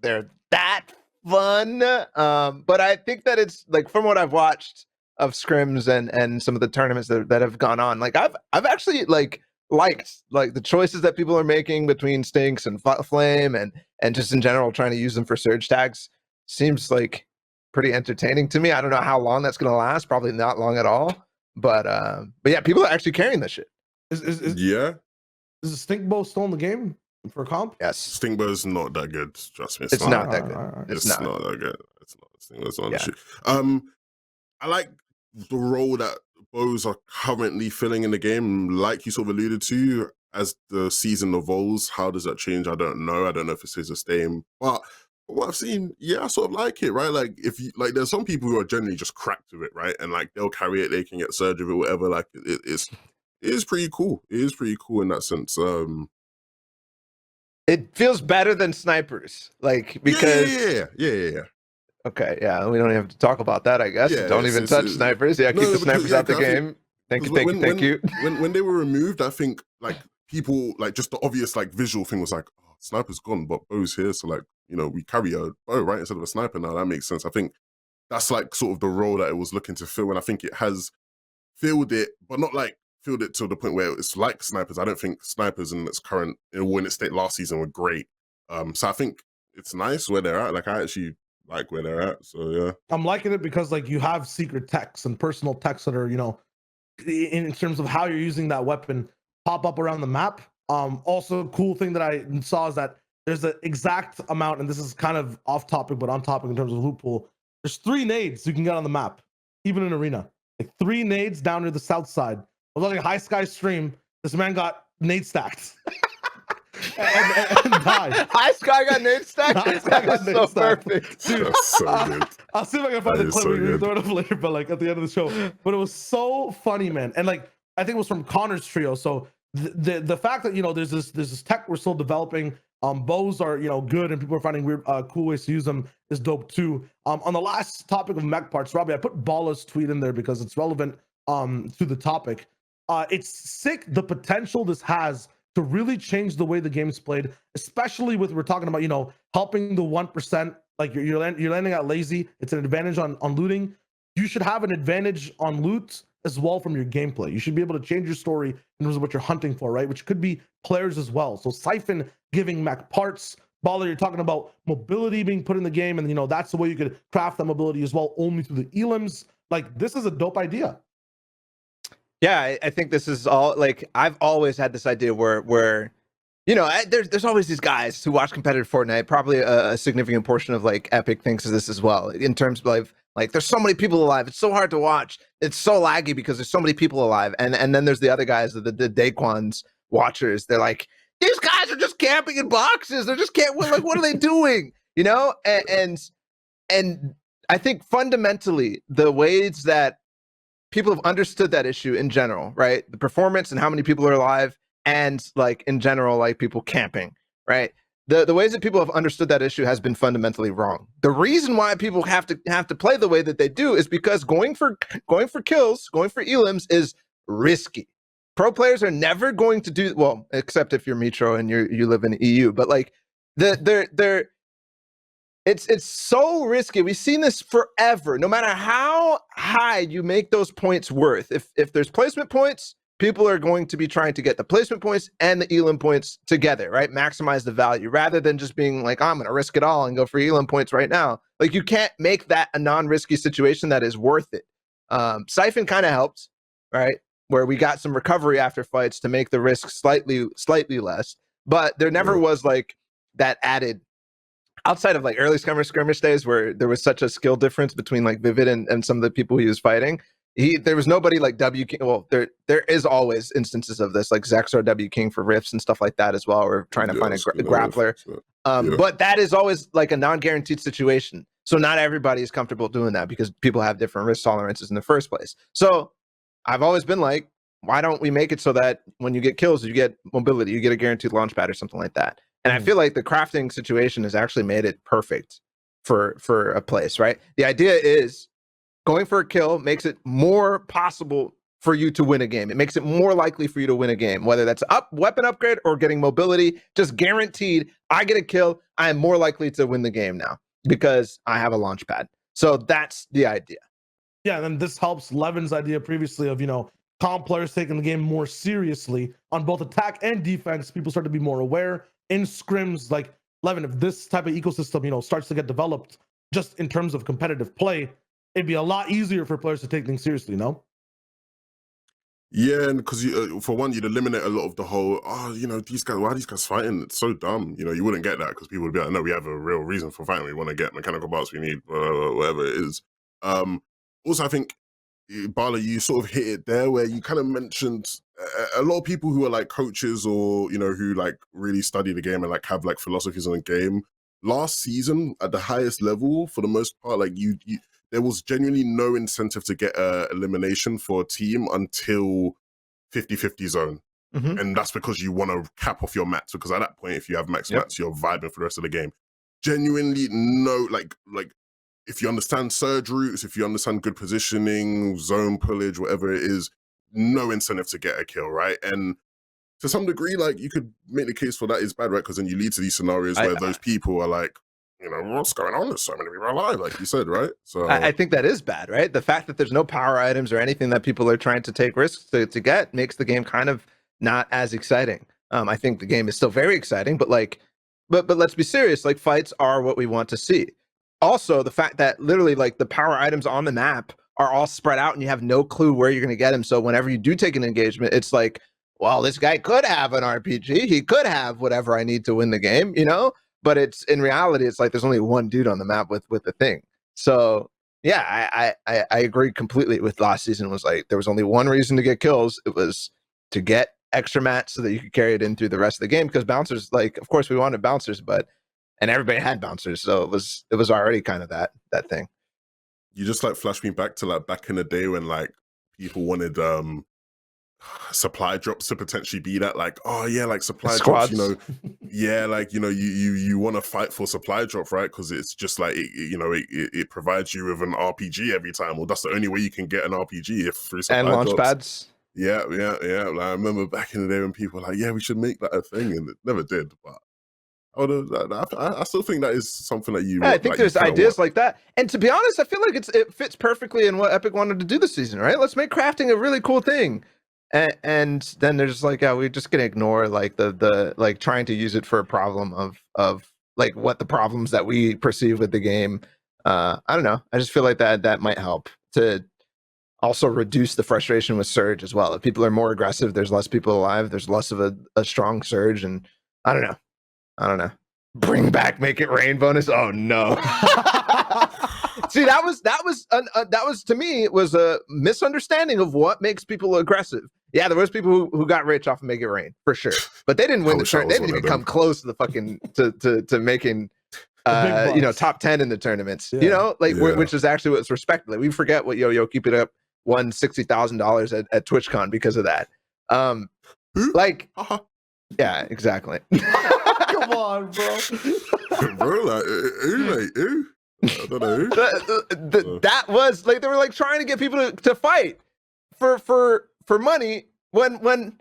that fun, but I think that it's like, from what I've watched of scrims and some of the tournaments that have gone on, like I've actually liked the choices that people are making between Stinks and Flame and just in general trying to use them for surge tags. Seems like pretty entertaining to me. I don't know how long that's gonna last. Probably not long at all. But yeah, people are actually carrying this shit. Yeah. Is the stink bow still in the game for comp? Yes. Stink bow's not that good. Trust me. It's not that good. It's not that good. It's not. Stink bow's not Yeah. shit. I like the role that bows are currently filling in the game, like you sort of alluded to. as the season evolves, how does that change? I don't know. I don't know if it stays the same. But from what I've seen, yeah, I sort of like it, right? Like if you like, there's some people who are generally just cracked with it, right? And like they'll carry it, they can get surge with it, whatever. Like it is pretty cool. It is pretty cool in that sense. It feels better than snipers, like because yeah. okay, yeah, we don't even have to talk about that, I guess. Yeah, don't even touch snipers. Yeah, keep the snipers out the game. Thank you. When they were removed, I think like people like just the obvious like visual thing was like, oh, sniper's gone, but bow's here, so like we carry a bow right instead of a sniper now. That makes sense. I think that's like sort of the role that it was looking to fill, and I think it has filled it, but not like filled it to the point where it's like snipers. I don't think snipers in its current when it state last season were great. So I think it's nice where they're at. Like I actually like where they're at. So yeah, I'm liking it because like you have secret techs and personal techs that are in terms of how you're using that weapon pop up around the map. Also cool thing that I saw is that there's an exact amount, and this is kind of off topic but on topic in terms of loot pool. There's 3 nades you can get on the map, even in arena. Like 3 nades down near the south side. I was watching a High Sky stream. This man got nade stacked and died. High Sky got nade stacked. That's so perfect, dude. That's so good. I'll see if I can find the clip. So We can throw it up later, but like at the end of the show. But it was so funny, man. And like I think it was from Connor's trio. So the fact that there's this tech we're still developing. Bows are good, and people are finding weird, cool ways to use them is dope too. On the last topic of mech parts, Robbie, I put Balla's tweet in there because it's relevant to the topic. It's sick the potential this has to really change the way the game's played, especially with we're talking about helping the 1%. Like you're landing at lazy. It's an advantage on looting. You should have an advantage on loot as well from your gameplay. You should be able to change your story in terms of what you're hunting for, right? Which could be players as well. So SIPHON giving mech parts. Baller, you're talking about mobility being put in the game, and that's the way you could craft that mobility as well, only through the elims. Like this is a dope idea. Yeah, I think this is all like I've always had this idea where there's always these guys who watch competitive Fortnite. Probably a significant portion of like Epic thinks of this as well in terms of like there's so many people alive. It's so hard to watch. It's so laggy because there's so many people alive. And then there's the other guys, the Daquan's watchers. They're like, these guys are just camping in boxes. They're just like, what are they doing? And I think fundamentally the ways that people have understood that issue in general, right? The performance and how many people are alive, and like in general, like people camping, right? The ways that people have understood that issue has been fundamentally wrong. The reason why people have to play the way that they do is because going for kills, going for elims is risky. Pro players are never going to do well, except if you're Metro and you live in the EU. But like it's so risky. We've seen this forever. No matter how high you make those points worth, if there's placement points, people are going to be trying to get the placement points and the elim points together, right? Maximize the value rather than just being like, I'm going to risk it all and go for elim points right now. Like you can't make that a non-risky situation that is worth it. SIPHON kind of helped, right? Where we got some recovery after fights to make the risk slightly less, but there never was like that added outside of like early skirmish days where there was such a skill difference between like Vivid and some of the people he was fighting. There was nobody like W King. Well, there is always instances of this, like Zexor W King for rifts and stuff like that as well. We're trying to find a grappler. But that is always like a non-guaranteed situation. So not everybody is comfortable doing that because people have different risk tolerances in the first place. So I've always been like, why don't we make it so that when you get kills, you get mobility, you get a guaranteed launch pad or something like that. And I feel like the crafting situation has actually made it perfect for a place, right? The idea is going for a kill makes it more possible for you to win a game. It makes it more likely for you to win a game, whether that's weapon upgrade or getting mobility, just guaranteed. I get a kill, I am more likely to win the game now because I have a launch pad. So that's the idea. Yeah, and then this helps Levin's idea previously of, comp players taking the game more seriously on both attack and defense. People start to be more aware in scrims. Like, Levin, if this type of ecosystem, starts to get developed just in terms of competitive play, it'd be a lot easier for players to take things seriously, no? Yeah, and because for one, you'd eliminate a lot of the whole, these guys, why are these guys fighting? It's so dumb. You wouldn't get that because people would be like, no, we have a real reason for fighting. We want to get mechanical parts, we need whatever it is. Also, I think, Bala, you sort of hit it there where you kind of mentioned a lot of people who are like coaches or who like really study the game and like have like philosophies on the game. Last season at the highest level, for the most part, like you there was genuinely no incentive to get elimination for a team until 50-50 zone. And that's because you want to cap off your mats, because at that point, if you have max mats, you're vibing for the rest of the game. Genuinely no, like if you understand surge routes, if you understand good positioning, zone pullage, whatever it is, no incentive to get a kill, right? And to some degree, like you could make the case for that is bad, right? Because then you lead to these scenarios where those people are like, what's going on? There's so many people alive, like you said, right? So I think that is bad, right? The fact that there's no power items or anything that people are trying to take risks to get makes the game kind of not as exciting. I think the game is still very exciting, but but let's be serious. Like, fights are what we want to see. Also, the fact that literally like the power items on the map are all spread out and you have no clue where you're going to get them. So whenever you do take an engagement, it's like, well, this guy could have an RPG. He could have whatever I need to win the game, But it's in reality, it's like there's only one dude on the map with the thing. So yeah, I agree completely with last season. Was like there was only one reason to get kills. It was to get extra mats so that you could carry it in through the rest of the game. Because bouncers, like, of course we wanted bouncers, and everybody had bouncers, so it was already kind of that thing. You just like flashed me back to like back in the day when like people wanted supply drops to potentially be that, like, oh yeah, like supply drops, yeah, like you want to fight for supply drop, right? Because it's just like it provides you with an RPG every time. Well, that's the only way you can get an RPG if through supply and launch drops. pads. Yeah. Like, I remember back in the day when people were like, yeah, we should make that a thing, and it never did. But I still think that is something that you. Yeah, I think there's ideas like that, and to be honest, I feel like it fits perfectly in what Epic wanted to do this season, right? Let's make crafting a really cool thing. And then they're just like, yeah, we're just gonna ignore like the like trying to use it for a problem of like what the problems that we perceive with the game. I don't know. I just feel like that might help to also reduce the frustration with surge as well. If people are more aggressive, there's less people alive. There's less of a strong surge, and I don't know. Bring back make it rain bonus. Oh no. See, that was to me, it was a misunderstanding of what makes people aggressive. Yeah, there was people who got rich off of Make It Rain for sure, but they didn't win the tournament. They didn't even come close to the fucking to making top 10 in the tournaments. Yeah. Which is actually what's respected. Like, we forget what Yo Keep It Up won $60,000 at TwitchCon because of that. Yeah, exactly. Come on, bro. Bro, like, who? I don't know. That was like they were like trying to get people to fight for money when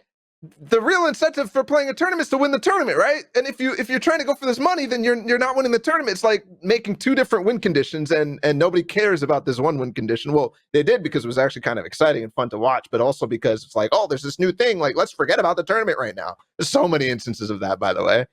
the real incentive for playing a tournament is to win the tournament, right? And if you're trying to go for this money, then you're not winning the tournament. It's like making two different win conditions, and nobody cares about this one win condition. Well, they did because it was actually kind of exciting and fun to watch, but also because it's like, oh, there's this new thing. Like, let's forget about the tournament right now. There's so many instances of that, by the way.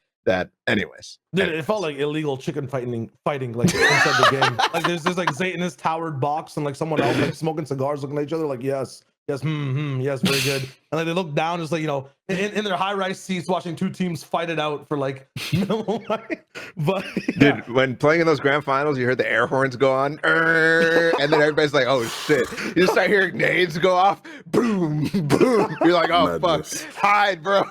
Anyways, it felt like illegal chicken fighting like inside the game. Like there's like Zayt in his towered box and like someone else like smoking cigars, looking at each other like yes, yes, very good. And like they look down, just like in their high-rise seats, watching two teams fight it out for like minimal money. But yeah. Dude, when playing in those grand finals, you heard the air horns go on, and then everybody's like, "Oh shit!" You just start hearing nades go off, boom, boom. You're like, "Oh Madness. fuck, hide, bro."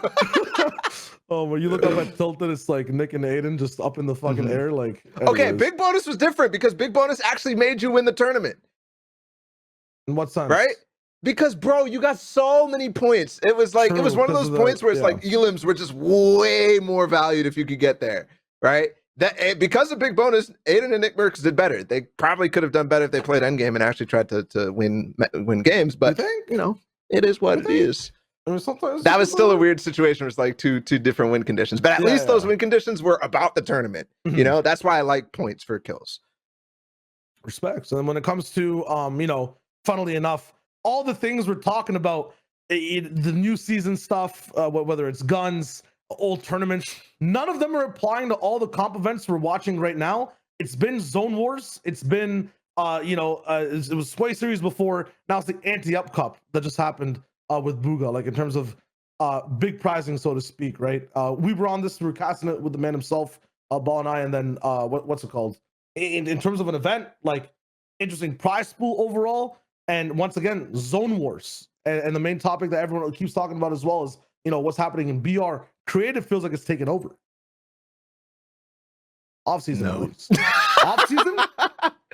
Oh, when you look up at Tilted, it's like Nick and Aiden just up in the fucking air. Like, okay, anyways. Big Bonus was different because Big Bonus actually made you win the tournament. In what sense? Right? Because, bro, you got so many points. It was like, it was one of those points where it's like elims were just way more valued if you could get there, right? Because of Big Bonus, Aiden and Nick Merckx did better. They probably could have done better if they played endgame and actually tried to win games. But, it is what it is. I mean, sometimes that was still a weird situation. It was like two different win conditions, but at least those win conditions were about the tournament. That's why I like points for kills. Respect. So then when it comes to funnily enough, all the things we're talking about, the new season stuff, whether it's guns, old tournaments, none of them are applying to all the comp events we're watching right now. It's been Zone Wars. It's been it was Sway Series before. Now it's the Ante Up Cup that just happened. With Bugha, like in terms of big prizing, so to speak, right? We were on this, we were casting it with the man himself, Ball and I, and then what's it called? In terms of an event, like interesting prize pool overall, and once again, Zone Wars. and the main topic that everyone keeps talking about as well is, you know, what's happening in BR. Creative feels like it's taken over. Off season, No. at least. Off season.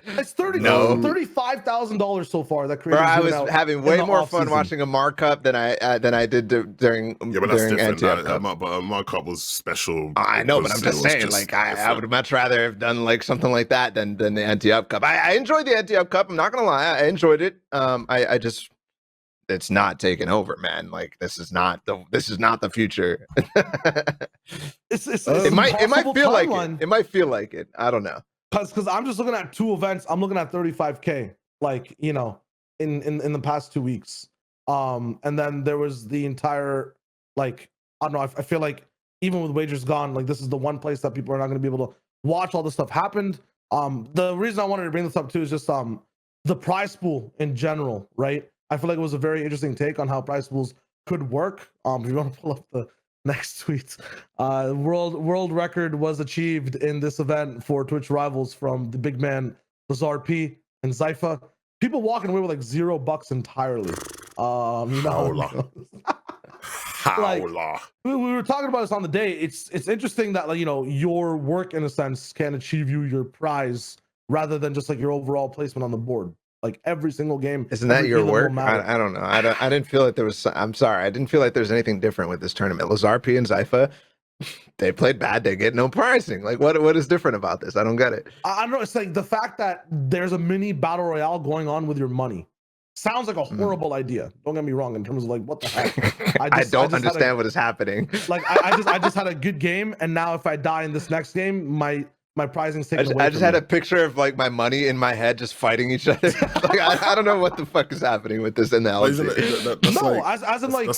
It's $35,000 so far. That Bro, creative. I was having way more fun watching a markup than I did during Yeah, but that's during different. Ante Up Cup. But markup was special. I know, but I'm just saying, just like, I would much rather have done like something like that than the Ante Up Cup. I enjoyed the Ante Up Cup. I'm not gonna lie, I enjoyed it. I just, it's not taking over, man. Like, this is not the future. It might feel like it. It might feel like it. I don't know. Because I'm just looking at 2 events. I'm looking at 35K, like, you know, in the past 2 weeks. And then there was the entire, like, I don't know. I feel like even with wagers gone, like, this is the one place that people are not going to be able to watch all this stuff happened. The reason I wanted to bring this up too is just the prize pool in general, right? I feel like it was a very interesting take on how prize pools could work. If you want to pull up the next tweet, world record was achieved in this event for Twitch rivals from the big man Lazar P and Zypha. People walking away with like $0 entirely. You know, like, we were talking about this on the day. It's interesting that, like, you know, your work in a sense can achieve you your prize rather than just like your overall placement on the board. Like, every single game. Isn't that your work? I don't know. I didn't feel like there was. I'm sorry. I didn't feel like there's anything different with this tournament. Lazar P and Zypha, they played bad. They get no pricing. Like, what is different about this? I don't get it. I don't know. It's like the fact that there's a mini battle royale going on with your money. Sounds like a horrible idea. Don't get me wrong. In terms of like, what the heck? I don't understand what is happening. Like, I just had a good game, and now if I die in this next game, my prizing's taken away. I just had a picture of like my money in my head just fighting each other. Like, I don't know what the fuck is happening with this analogy. No, as in like,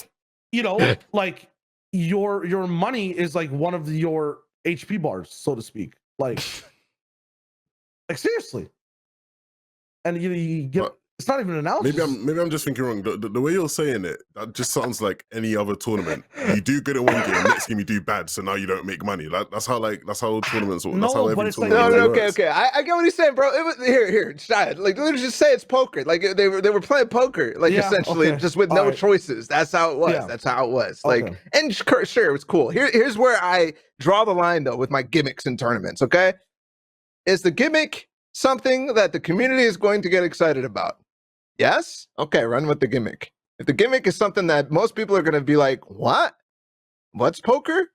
you know, like your money is like one of your HP bars, so to speak. Like seriously. And you get. It's not even an analysis. Maybe I'm just thinking wrong. The way you're saying it, that just sounds like any other tournament. You do good at one game, next game you do bad, so now you don't make money. That's how tournaments work. That's how every tournament works. Okay. I get what he's saying, bro. It was here, Shad. Like, literally just say it's poker. Like, they were playing poker, like, essentially, just with no choices. That's how it was. Yeah. That's how it was. Like, and sure, it was cool. Here's where I draw the line though with my gimmicks in tournaments. Okay, is the gimmick something that the community is going to get excited about? Yes? Okay, run with the gimmick. If the gimmick is something that most people are going to be like, what? What's poker?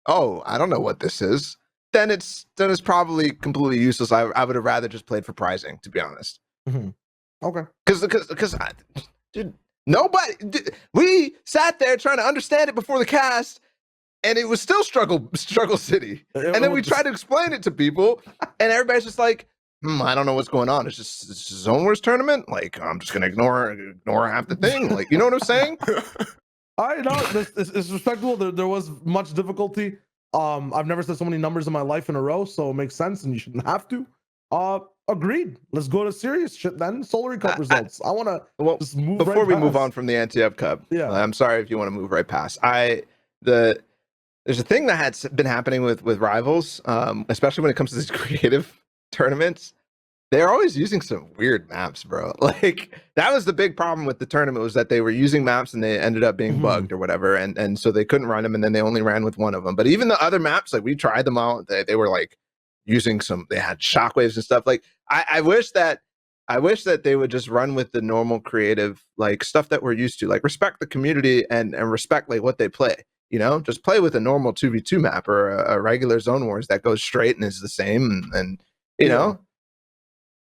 Oh, I don't know what this is. Then it's probably completely useless. I would have rather just played for prizing, to be honest. Mm-hmm. Okay. Because dude, we sat there trying to understand it before the cast, and it was still struggle city. And then we tried to explain it to people, and everybody's just like, I don't know what's going on. It's just Zone Wars tournament. Like, I'm just gonna ignore half the thing. Like, you know what I'm saying? I know it's respectable. There was much difficulty. I've never said so many numbers in my life in a row, so it makes sense, and you shouldn't have to. Agreed. Let's go to serious shit then. Solary Cup results. I want to just move before we past. move on from the Ante Up Cup. Yeah, I'm sorry if you want to move right past. There's a thing that had been happening with rivals, especially when it comes to these creative tournaments. They're always using some weird maps, bro. Like, that was the big problem with the tournament, was that they were using maps and they ended up being bugged or whatever, and so they couldn't run them, and then they only ran with one of them. But even the other maps, like, we tried them out, they were like using they had shockwaves and stuff. Like, I wish that they would just run with the normal creative, like, stuff that we're used to. Like, respect the community and respect, like, what they play. You know, just play with a normal 2v2 map or a regular Zone Wars that goes straight and is the same, and you know.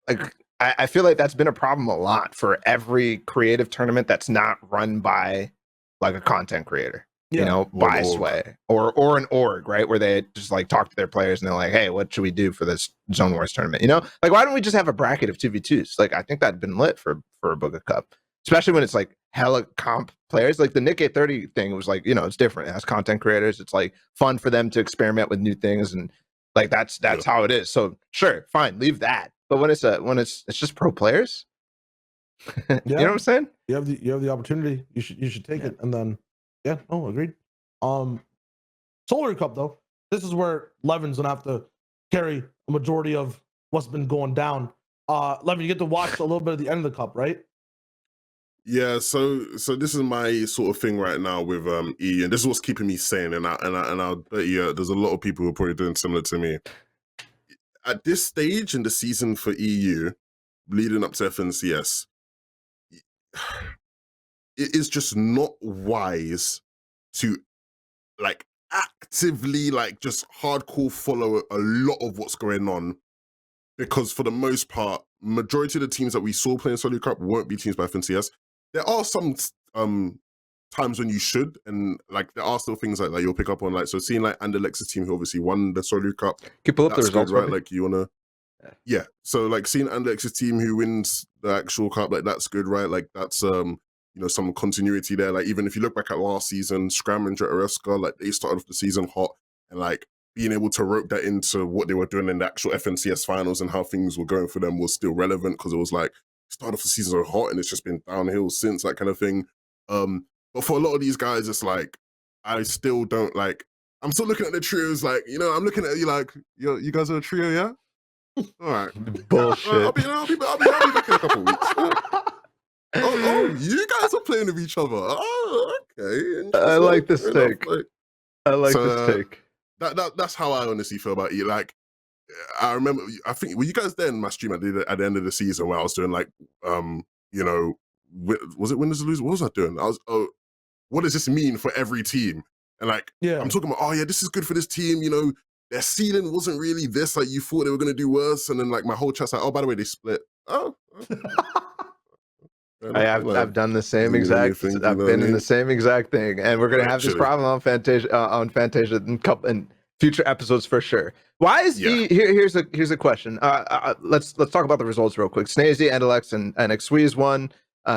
Like, I feel like that's been a problem a lot for every creative tournament that's not run by like a content creator, you know, by Sway or an org, right? Where they just like talk to their players and they're like, hey, what should we do for this Zone Wars tournament? You know, like, why don't we just have a bracket of 2v2s? Like, I think that'd been lit for a Bugha Cup, especially when it's like hella comp players. Like the Nick 830 thing was like, you know, it's different. It has content creators. It's like fun for them to experiment with new things, and like that's how it is. So sure, fine, leave that. But when it's just pro players, you know what I'm saying? You have the opportunity. You should take it, and then agreed. Solary Cup though, this is where Levin's gonna have to carry a majority of what's been going down. Levin, you get to watch a little bit of the end of the cup, right? Yeah, so this is my sort of thing right now with E, and this is what's keeping me sane. And I'll bet you there's a lot of people who are probably doing similar to me. At this stage in the season for EU, leading up to FNCS, it is just not wise to like actively like just hardcore follow a lot of what's going on, because for the most part, majority of the teams that we saw playing Solary Cup won't be teams by FNCS. There are some times when you should, and like there are still things like that you'll pick up on, like so seeing like Anderlex's team who obviously won the Solary Cup. Can you pull up the That's good, results, right? Robbie? Like you wanna, yeah. So like seeing Anderlex's team who wins the actual cup, like that's good, right? Like that's you know, some continuity there. Like even if you look back at last season, Scram and Jetareska, like they started off the season hot, and like being able to rope that into what they were doing in the actual FNCS finals and how things were going for them was still relevant, because it was like start off the season so hot and it's just been downhill since, that kind of thing. But for a lot of these guys, it's like I still don't like. I'm still looking at the trios, like, you know, I'm looking at you like, you guys are a trio, yeah? All right. Bullshit. I'll be back in a couple of weeks. Oh, you guys are playing with each other. Oh, okay. I like this Fair enough. take. Like, I like so, this take. that's how I honestly feel about it. Like, I remember, I think, were you guys there in my stream at the end of the season where I was doing like, you know, was it winners or losers? What was I doing? I was, what does this mean for every team? And like, I'm talking about, oh yeah, this is good for this team. You know, their ceiling wasn't really this. Like, you thought they were gonna do worse, and then like my whole chat's like, oh, by the way, they split. Oh. I've done the same exact. I've been in the same exact thing, and we're gonna have this problem on FNTASIA and future episodes for sure. Why is here's a question. Let's talk about the results real quick. Snazy, Endelex, and Xweez won.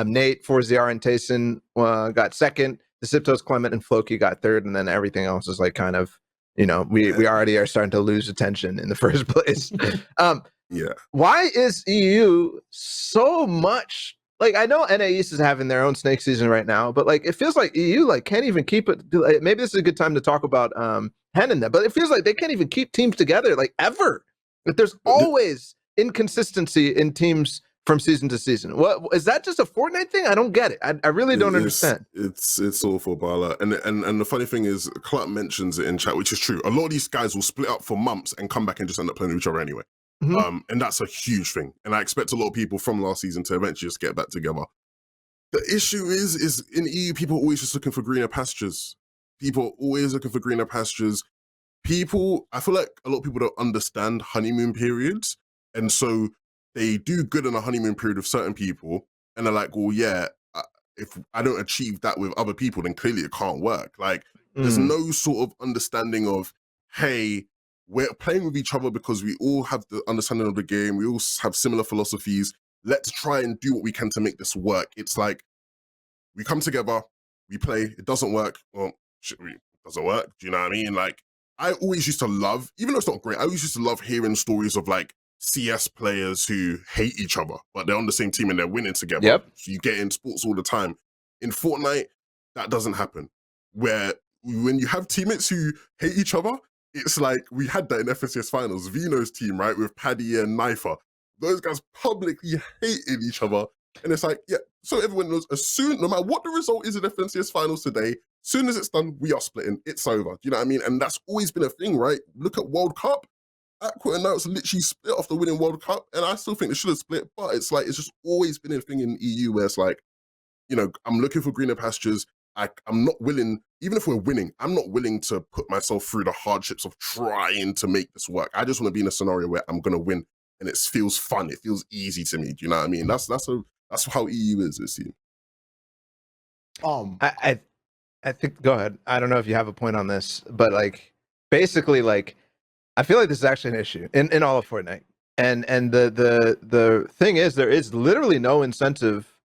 Nate, FNTASIA, and Tayson got second. The Siptos, Clement, and Floki got third, and then everything else is like kind of, you know, we already are starting to lose attention in the first place. Why is EU so much? Like, I know NA East is having their own snake season right now, but like it feels like EU like can't even keep it. Maybe this is a good time to talk about Hen in there, but it feels like they can't even keep teams together like ever. Like there's always inconsistency in teams from season to season. What is that, just a Fortnite thing? I don't get it. I really don't understand. It's awful, Bala. And the funny thing is, Clark mentions it in chat, which is true. A lot of these guys will split up for months and come back and just end up playing with each other anyway. And that's a huge thing. And I expect a lot of people from last season to eventually just get back together. The issue is in EU, people are always just looking for greener pastures. People are always looking for greener pastures. I feel like a lot of people don't understand honeymoon periods. And so they do good in a honeymoon period with certain people. And they're like, well, yeah, if I don't achieve that with other people, then clearly it can't work. Like, there's no sort of understanding of, hey, we're playing with each other because we all have the understanding of the game. We all have similar philosophies. Let's try and do what we can to make this work. It's like, we come together, we play, it doesn't work. Well, it doesn't work. Do you know what I mean? Like, I always used to love, even though it's not great, I always used to love hearing stories of like CS players who hate each other, but they're on the same team and they're winning together. Yep. So you get in sports all the time. In Fortnite, that doesn't happen. Where when you have teammates who hate each other, it's like we had that in FNCS finals. Vino's team, right, with Paddy and Knifer. Those guys publicly hated each other. And it's like, yeah, so everyone knows, no matter what the result is in FNCS finals today, soon as it's done, we are splitting. It's over. Do you know what I mean? And that's always been a thing, right? Look at World Cup. Aqua and Notes literally split after winning World Cup, and I still think they should have split, but it's like, it's just always been a thing in EU where it's like, you know, I'm looking for greener pastures. I'm not willing, even if we're winning, I'm not willing to put myself through the hardships of trying to make this work. I just want to be in a scenario where I'm going to win, and it feels fun. It feels easy to me. Do you know what I mean? That's how EU is, it seems. I think, go ahead. I don't know if you have a point on this, but like, basically, like, I feel like this is actually an issue in all of Fortnite. And the thing is, there is literally no incentive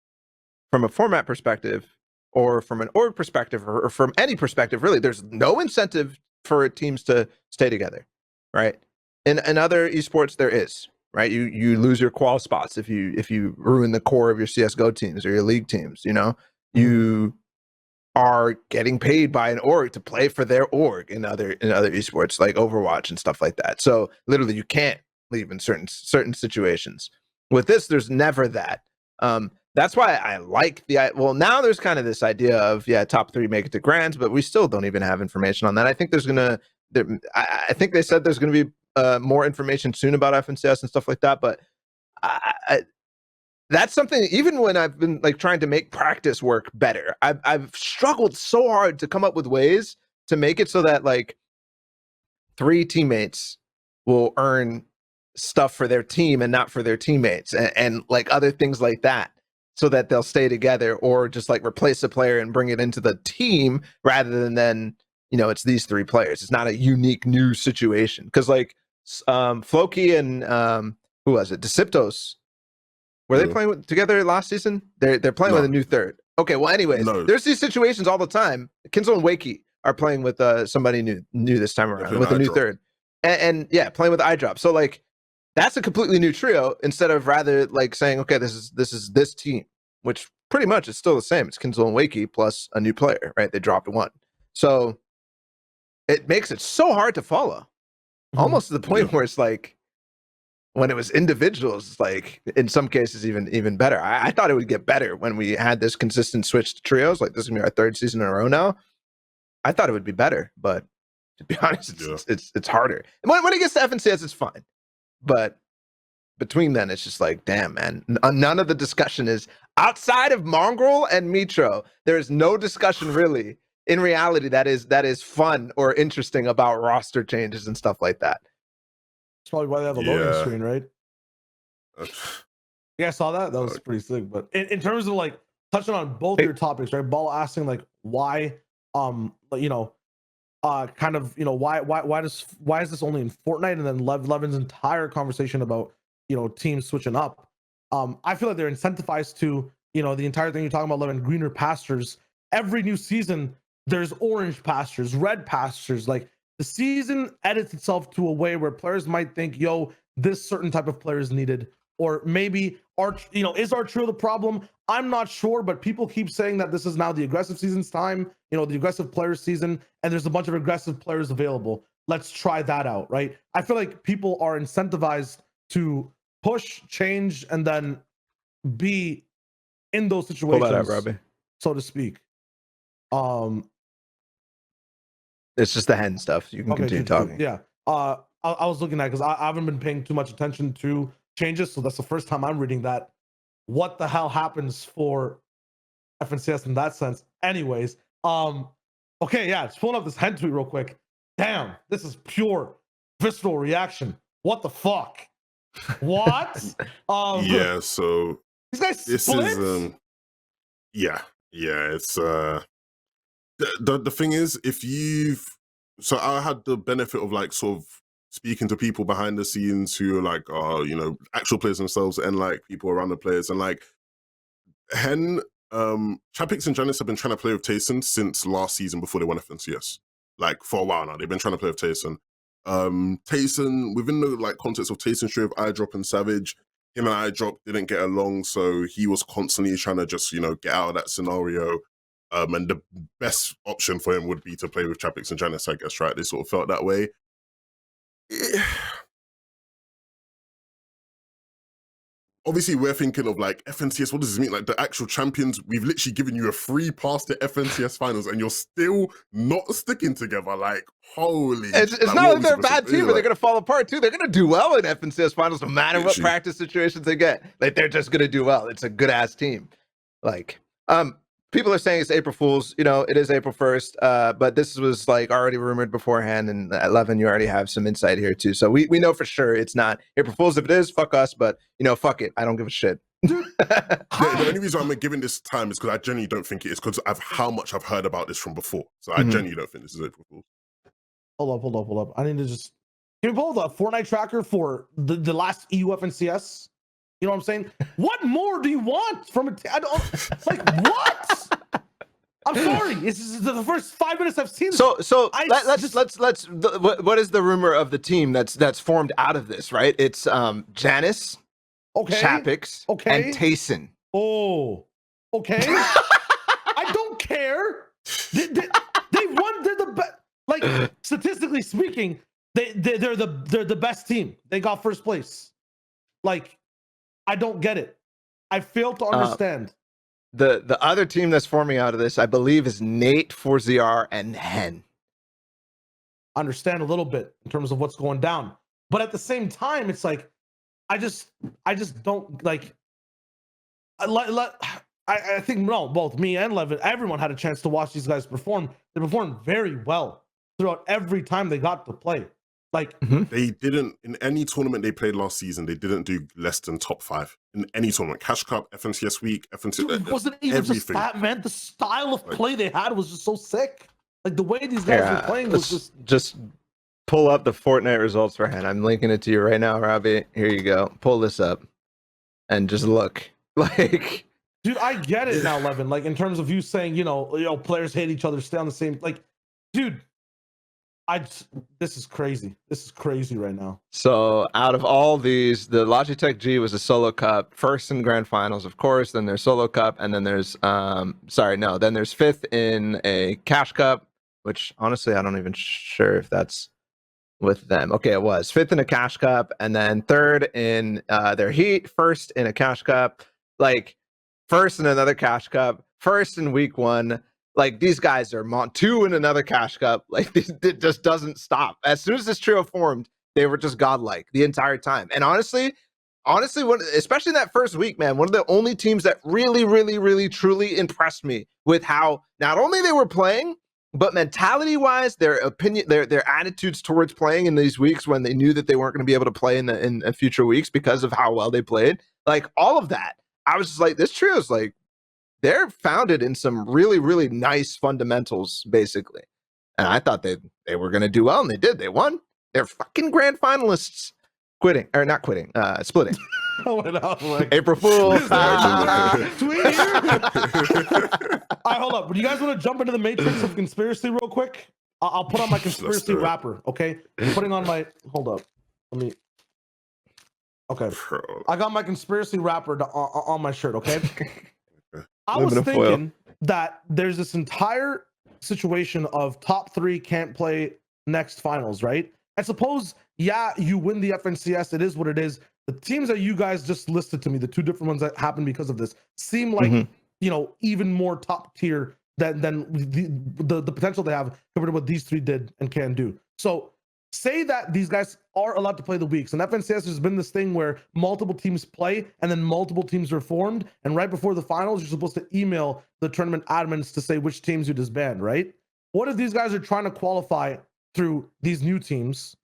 from a format perspective or from an org perspective or from any perspective, really. There's no incentive for teams to stay together, right? In other esports, there is, right? You lose your qual spots if you ruin the core of your CSGO teams or your league teams, you know? You are getting paid by an org to play for their org in other esports like Overwatch and stuff like that. So literally you can't leave in certain situations. With this, there's never that. that's why I like well, now there's kind of this idea of, yeah, top 3 make it to grands, but we still don't even have information on that. I think I think they said there's going to be more information soon about FNCS and stuff like that, but that's something, even when I've been like trying to make practice work better, I've struggled so hard to come up with ways to make it so that like 3 teammates will earn stuff for their team and not for their teammates, and like other things like that, so that they'll stay together, or just like replace a player and bring it into the team rather than it's these 3 players. It's not a unique new situation, because like Floki and who was it, Deceptos, were they playing together last season? They're playing with a new third. Okay, well, anyways, there's these situations all the time. Kinzo and Wakey are playing with somebody new this time around, with a new third, and yeah, playing with iDrop. So like, that's a completely new trio, instead of rather like saying, okay, this is this team, which pretty much is still the same. It's Kinzo and Wakey plus a new player, right? They dropped 1, so it makes it so hard to follow, almost to the point where it's like, when it was individuals, like in some cases even better. I thought it would get better when we had this consistent switch to trios. Like, this is gonna be our 3rd season in a row now. I thought it would be better, but to be honest, it's harder. When it gets to FNCS, it's fine, but between then, it's just like, damn, man. None of the discussion is outside of Mongrel and Mitro. There is no discussion really in reality that is fun or interesting about roster changes and stuff like that. That's probably why they have a loading screen, right? Yeah, I saw that. That was pretty sick. But in terms of like touching on both your topics, right? Ball asking like why, kind of, why is this only in Fortnite? And then Levin's entire conversation about teams switching up. I feel like they're incentivized to, the entire thing you're talking about, Levin, greener pastures. Every new season, there's orange pastures, red pastures. Like, the season edits itself to a way where players might think, yo, this certain type of player is needed, or maybe is our trio the problem? I'm not sure, but people keep saying that this is now the aggressive season's time, the aggressive players season, and there's a bunch of aggressive players available. Let's try that out, right? I feel like people are incentivized to push, change, and then be in those situations, so to speak. It's just the hen stuff. You can continue talking. Yeah. I was looking at, because I haven't been paying too much attention to changes, so that's the first time I'm reading that. What the hell happens for FNCS in that sense? Anyways, okay, yeah, just pulling up this hen tweet real quick. Damn, this is pure visceral reaction. What the fuck? What? Yeah, so these guys this split? is it's the thing is, so I had the benefit of like sort of speaking to people behind the scenes who are like actual players themselves, and like people around the players, and like Chapix and Jannisz have been trying to play with Tayson since last season before they won FNCS. Like, for a while now, they've been trying to play with Tayson. Tayson, within the like context of Tayson trade with iDrop and Savage, him and iDrop didn't get along, so he was constantly trying to just get out of that scenario. And the best option for him would be to play with Chapix and Jannisz, I guess, right? They sort of felt that way. Obviously, we're thinking of like FNCS. What does this mean? Like, the actual champions, we've literally given you a free pass to FNCS finals, and you're still not sticking together. Like, holy! It's like, not like they're a bad team, but they're gonna fall apart too. They're gonna do well in FNCS finals, no matter what practice situations they get. Like, they're just gonna do well. It's a good ass team. Like, people are saying it's April Fool's. It is April 1st. But this was like already rumored beforehand, and at 11, you already have some insight here too. So we know for sure it's not April Fool's. If it is, fuck us. But fuck it. I don't give a shit. The only reason I'm giving this time is because I genuinely don't think it is, because of how much I've heard about this from before. So I genuinely don't think this is April Fool's. Hold up. I need to just, can we pull the Fortnite tracker for the last EU FNCS? You know what I'm saying? What more do you want from a I don't like what? I'm sorry. This is the first 5 minutes I've seen. Let's what is the rumor of the team that's formed out of this, right? It's Jannisz, Chapix, and Tayson. Oh, okay. I don't care. They won. They're the best. Like, statistically speaking, they're the best team. They got first place. Like, I don't get it. I fail to understand. The other team that's forming out of this, I believe, is Nate, 4ZR, and Hen. Understand a little bit in terms of what's going down, but at the same time, it's like I just don't like. I think no, both me and Levin, everyone had a chance to watch these guys perform. They performed very well throughout every time they got to play. Like they didn't in any tournament they played last season. They didn't do less than top 5 in any tournament. Cash Cup, FNTS Week, FNTS. It wasn't even just that, man. The style of play they had was just so sick. Like the way these guys were playing was just pull up the Fortnite results for Hen. I'm linking it to you right now, Robbie. Here you go. Pull this up and just look. Like, dude, I get it now, Levin. Like in terms of you saying, players hate each other, stay on the same. Like, dude, this is crazy. This is crazy right now. So out of all these, the Logitech G was a solo cup, first in grand finals, of course. Then there's solo cup, and then there's then there's fifth in a cash cup, which honestly I don't even sure if that's with them. Okay, it was fifth in a cash cup, and then third in their heat, first in a cash cup, like first in another cash cup, first in week 1. Like these guys are two in another cash cup. Like it just doesn't stop. As soon as this trio formed, they were just godlike the entire time. And honestly, especially in that first week, man, one of the only teams that really, really, really, truly impressed me with how not only they were playing, but mentality-wise, their opinion, their attitudes towards playing in these weeks when they knew that they weren't going to be able to play in future weeks because of how well they played. Like all of that, I was just like, this trio is like. They're founded in some really, really nice fundamentals, basically. And I thought they were going to do well, and they did. They won. They're fucking grand finalists. Not quitting, splitting. April Fool. Tweet here. All right, hold up. Do you guys want to jump into the matrix of conspiracy real quick? I'll put on my conspiracy wrapper, okay? I'm putting on my... Hold up. Let me... Okay. I got my conspiracy wrapper on my shirt, okay? I was thinking that there's this entire situation of top 3 can't play next finals, right? I suppose, yeah, you win the FNCS. It is what it is. The teams that you guys just listed to me, the 2 different ones that happened because of this, seem like, even more top tier than the potential they have compared to what these 3 did and can do. So say that these guys are allowed to play the weeks, and FNCS has been this thing where multiple teams play and then multiple teams are formed, and right before the finals, you're supposed to email the tournament admins to say which teams you disband, right? What if these guys are trying to qualify through these new teams?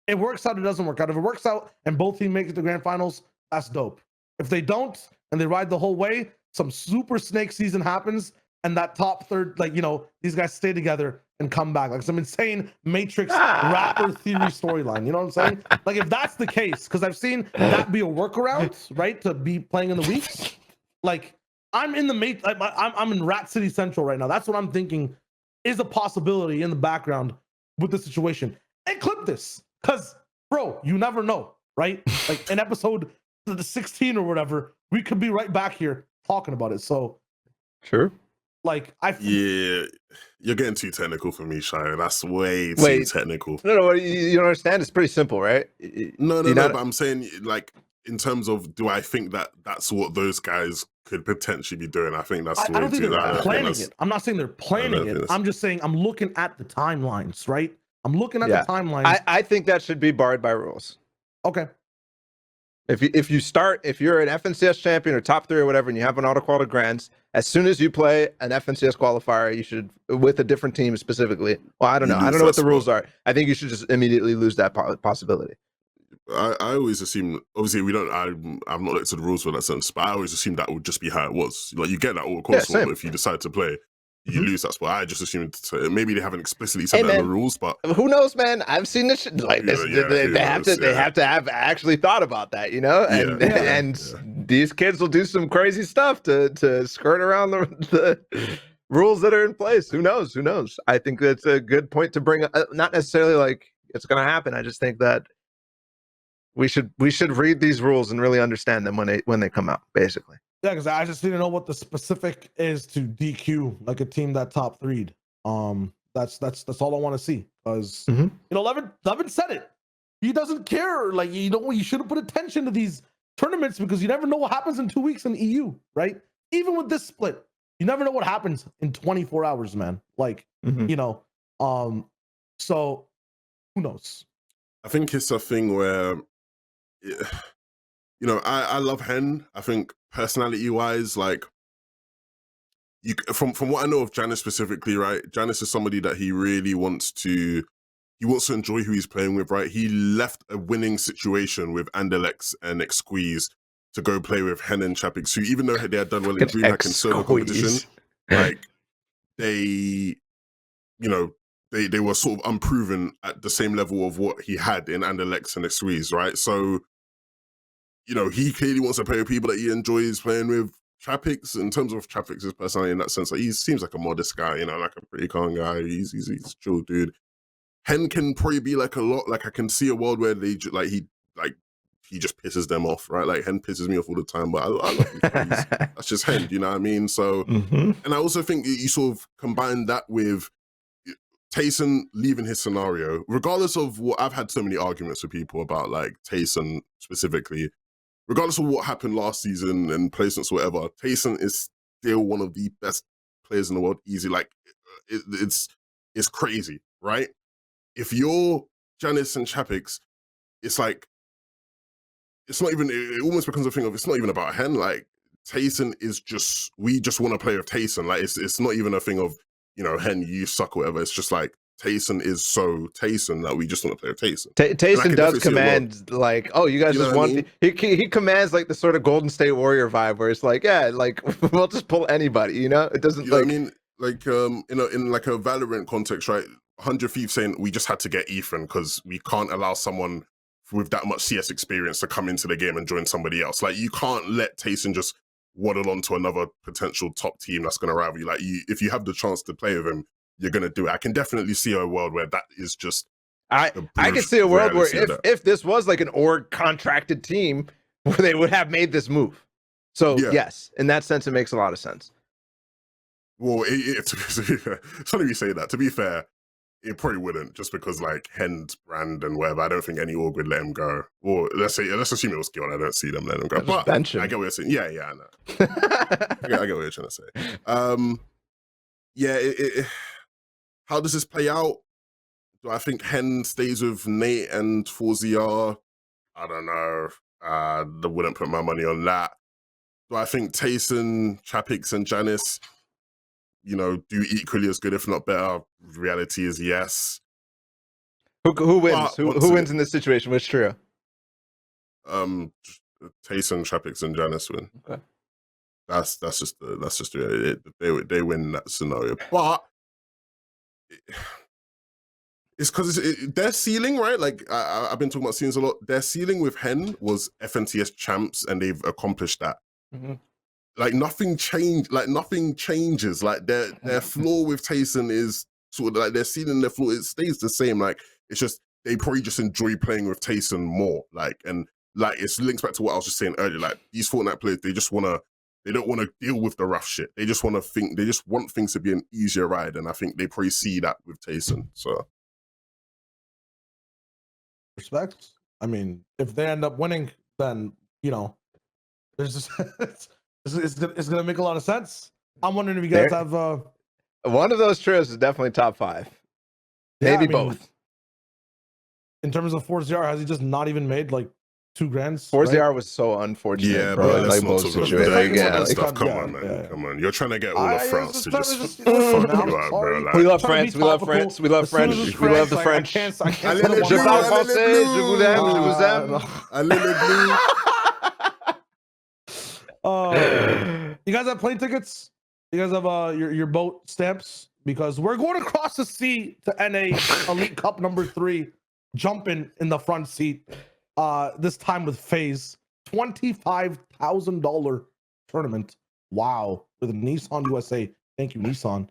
It works out, it doesn't work out. If it works out and both teams make it to grand finals, that's dope. If they don't, and they ride the whole way, some super snake season happens, and that top third, these guys stay together and come back, like some insane Matrix rapper theory storyline. You know what I'm saying? Like if that's the case, because I've seen that be a workaround, right? To be playing in the weeks. Like I'm in I'm in Rat City Central right now. That's what I'm thinking is a possibility in the background with the situation. And clip this, because bro, you never know, right? Like in episode 16 or whatever, we could be right back here talking about it. So sure. Like yeah, you're getting too technical for me, Shire. That's way too technical. No, you don't understand. It's pretty simple, right? No. But I'm saying, like, in terms of, do I think that that's what those guys could potentially be doing? I think that's. I don't think they're planning it. I'm not saying they're planning it. I'm just saying I'm looking at the timelines, right? I'm looking at the timelines. I think that should be barred by rules. Okay. If you're an FNCS champion or top 3 or whatever, and you have an auto qual to grands, as soon as you play an FNCS qualifier, you should, with a different team specifically. Well, I don't know what the rules are. I think you should just immediately lose that possibility. I always assume, obviously I've not looked at the rules for that sense, but I always assumed that would just be how it was. Like you get that all course if you decide to play. You lose that spot. I just assumed maybe they haven't explicitly said that in the rules, but who knows, man? I've seen this shit like this. They have to have actually thought about that, And these kids will do some crazy stuff to skirt around the rules that are in place. Who knows? I think that's a good point to bring up. Not necessarily like it's going to happen. I just think that we should read these rules and really understand them when they come out, basically. Yeah, because I just need to know what the specific is to DQ like a team that top 3'd. That's all I want to see. Because Levin said it. He doesn't care. Like you shouldn't put attention to these tournaments because you never know what happens in 2 weeks in EU, right? Even with this split, you never know what happens in 24 hours, man. Like, you know, so who knows? I think it's a thing where, you know, I love Hen. I think personality wise, like, you from what I know of Jannisz specifically, right? Jannisz is somebody that he really wants to. He wants to enjoy who he's playing with, right? He left a winning situation with Andalex and Xqueeze to go play with Hen and Chapix, who even though they had done well in DreamHack and server competition, like they, you know, they were sort of unproven at the same level of what he had in Andalex and Xqueeze, right? So, you know, he clearly wants to play with people that he enjoys playing with. Chapix, in terms of Chapix's personality in that sense, like he seems like a modest guy, you know, like a pretty calm guy. He's a chill dude. Hen can probably be like a lot. Like I can see a world where they he just pisses them off, right? Like Hen pisses me off all the time, but I love him. That's just Hen, you know what I mean? So, and I also think you sort of combine that with Tayson leaving his scenario, regardless of what I've had so many arguments with people about, like Tayson specifically. Regardless of what happened last season and placements or whatever, Tayson is still one of the best players in the world. Easy, like it's crazy, right? If you're Jannisz and Chapix, it's like it's not even. It almost becomes a thing of it's not even about Hen. Like Tayson is just we just want to play with Tayson. Like it's not even a thing of, you know, Hen, you suck or whatever. It's just like Tayson is so Tayson that we just want to play with Tayson. Tayson does command like, oh, you guys just want. He commands like the sort of Golden State Warrior vibe where it's like, yeah, like we'll just pull anybody. You know, it doesn't. You know what I mean? Like in like a Valorant context, right? 100 Thieves saying we just had to get Ethan because we can't allow someone with that much CS experience to come into the game and join somebody else. Like you can't let Tayson just waddle onto another potential top team that's going to rival you. Like if you have the chance to play with him, you're going to do it. I can definitely see a world where that is just. I can see a world where if this was like an org contracted team, where they would have made this move. So yes, in that sense, it makes a lot of sense. Well, it's funny you say that. To be fair, it probably wouldn't, just because like Hen's brand and whatever. I don't think any org would let him go. Or let's assume it was Gil. I don't see them letting him go. But I get what you're saying. Yeah, I know. I get what you're trying to say. How does this play out? Do I think Hen stays with Nate and FNTASIA? I don't know. I wouldn't put my money on that. Do I think Tayson, Chapix, and Jannisz, you know, do equally as good, if not better? Reality is yes. Who wins? Who wins in this situation? Which trio? Tayson, Chapix, and Jannisz win. Okay. That's just it. They win that scenario, but it's because their ceiling, right? Like I've been talking about ceilings a lot. Their ceiling with Hen was FNTS champs, and they've accomplished that. Like nothing changed. Like nothing changes. Like their floor with Tayson is sort of like their ceiling, their floor, it stays the same. Like it's just they probably just enjoy playing with Tayson more. Like and like it links back to what I was just saying earlier. Like these Fortnite players, they don't want to deal with the rough shit. They just want to think. They just want things to be an easier ride, and I think they probably see that with Tayson. So. Respect. I mean, if they end up winning, then you know, there's just it's gonna make a lot of sense. I'm wondering if you guys have one of those trios is definitely top 5, maybe both. In terms of FNTASIA, has he just not even made like $2,000? FNTASIA right? was so unfortunate. Yeah, bro. but Like both situations. Come on, man. Come on. You're trying to get all of France to just fuck listen, you up, bro. Like, we love France. We love France. We love French. We love the French. I can't Je parle français. Je vous aime. Je vous aime. You guys have plane tickets? You guys have your boat stamps? Because we're going across the sea to NA Elite Cup number 3, jumping in the front seat. This time with Faze, $25,000 tournament. Wow, with Nissan USA. Thank you, Nissan.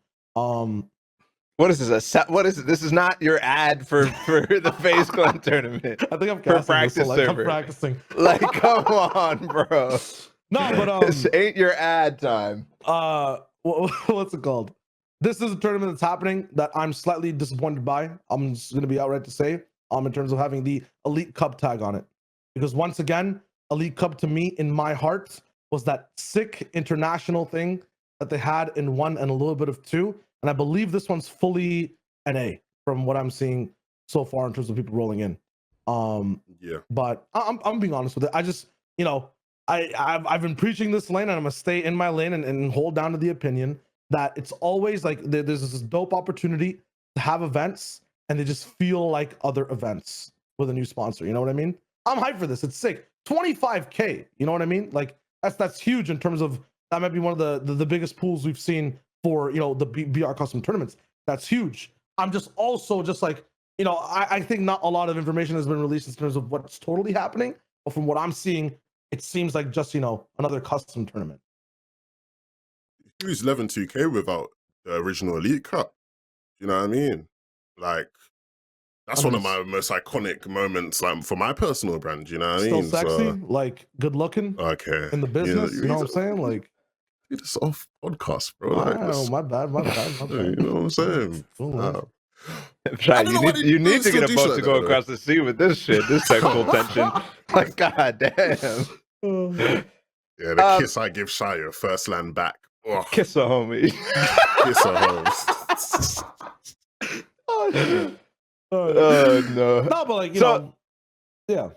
What is this? What is it? This is not your ad for the FaZe Clan tournament. I think I'm for practice server. I'm practicing. Like, come on, bro. No, but this ain't your ad time. What's it called? This is a tournament that's happening that I'm slightly disappointed by. I'm just gonna be outright to say, in terms of having the Elite Cup tag on it, because once again, Elite Cup to me in my heart was that sick international thing that they had in 1 and a little bit of 2. And I believe this one's fully NA from what I'm seeing so far in terms of people rolling in. Yeah. But I'm being honest with it. I just, you know, I've been preaching this lane, and I'm gonna stay in my lane and hold down to the opinion that it's always like there's this dope opportunity to have events, and they just feel like other events with a new sponsor. You know what I mean? I'm hyped for this. It's sick. 25K. You know what I mean? Like that's huge in terms of that might be one of the biggest pools we've seen for, you know, the BR custom tournaments. That's huge. I'm just also just like, you know, I think not a lot of information has been released in terms of what's totally happening, but from what I'm seeing, it seems like just, you know, another custom tournament. Who's 11-2K without the original Elite Cup? You know what I mean? Like, that's one of my most iconic moments, like for my personal brand. You know what I mean? Still sexy, like good looking. Okay. In the business, you know what I'm saying? Like, it's off podcast, bro. Like, oh, my bad. you know what I'm saying? You need to get a boat to go across the sea with this shit. This sexual tension. Like, god damn. Yeah, the kiss I give Shia, first land back. Oh. Kiss a homie. Kiss a homie. Oh no. No, but like, you know, yeah.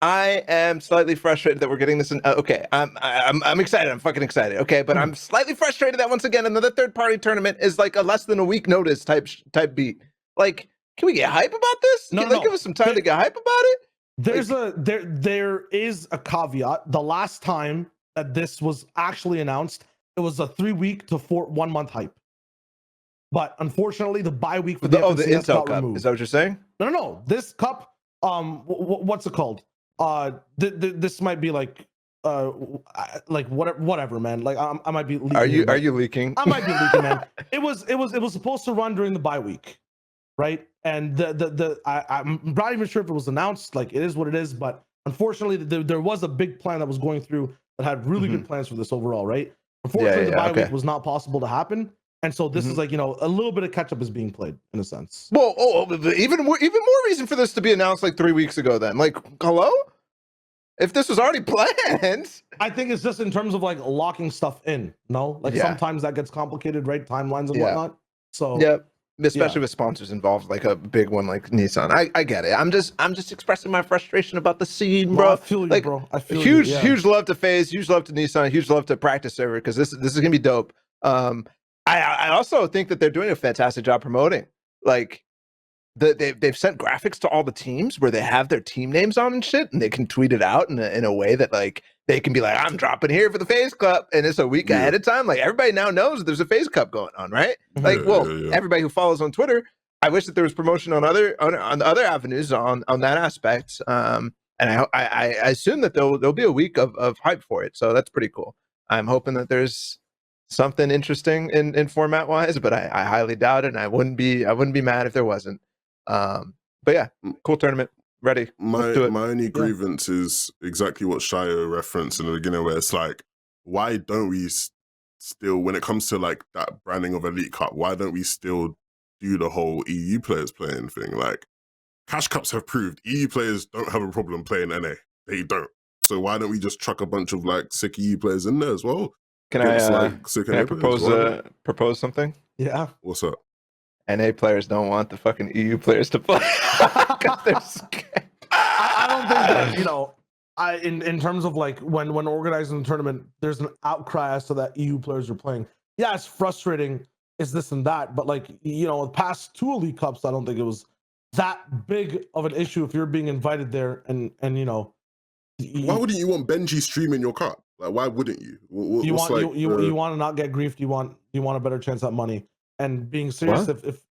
I am slightly frustrated that we're getting this in. Okay, I'm excited. I'm fucking excited. Okay, but I'm slightly frustrated that once again another third-party tournament is like a less than a week notice type beat. Like, can we get hype about this? Can they give us some time to get hype about it? There is a caveat. The last time that this was actually announced, it was a 3-week to 1 month hype. But unfortunately, the bye week for the FNTASIA Intel got Cup. removed. Is that what you're saying? No. This cup, what's it called? This might be like whatever, man. Like I might be leaking. Are you leaking? I might be leaking, man. It was supposed to run during the bye week, right? And I'm not even sure if it was announced. Like, it is what it is, but unfortunately, there was a big plan that was going through that had really good plans for this overall, right? Unfortunately, the bye week was not possible to happen. And so this is like, you know, a little bit of catch up is being played in a sense. Well, even more reason for this to be announced like 3 weeks ago then. Like, hello? If this was already planned. I think it's just in terms of like locking stuff in, no? Like sometimes that gets complicated, right? Timelines and whatnot. So especially with sponsors involved, like a big one like Nissan. I get it. I'm just expressing my frustration about the scene, bro. I feel you, like, bro. I feel you. Huge love to Faze, huge love to Nissan, huge love to Practice Server, because this is gonna be dope. I also think that they're doing a fantastic job promoting. Like, they've sent graphics to all the teams where they have their team names on and shit, and they can tweet it out in a way that like they can be like, I'm dropping here for the Faze Cup, and it's a week ahead of time. Like, everybody now knows there's a Faze Cup going on, right? Like, everybody who follows on Twitter, I wish that there was promotion on other avenues on that aspect. And I assume that there'll be a week of hype for it, so that's pretty cool. I'm hoping that there's something interesting in format wise, but I highly doubt it, and I wouldn't be mad if there wasn't. But yeah, cool tournament. Ready. My only grievance is exactly what Shio referenced in the beginning, where it's like, why don't we still, when it comes to like that branding of Elite Cup, why don't we still do the whole EU players playing thing? Like, Cash Cups have proved EU players don't have a problem playing NA. They don't. So why don't we just chuck a bunch of like sick EU players in there as well? Can I propose something? Yeah. What's up? NA players don't want the fucking EU players to play. I don't think that, you know, in terms of like when organizing the tournament, there's an outcry as to that EU players are playing. Yeah, it's frustrating. It's this and that, but like, you know, the past 2 Elite Cups, I don't think it was that big of an issue if you're being invited there and you know. Why wouldn't you want Benji streaming your cup? Like, why wouldn't you? You want to not get griefed. You want a better chance at money. And being serious, if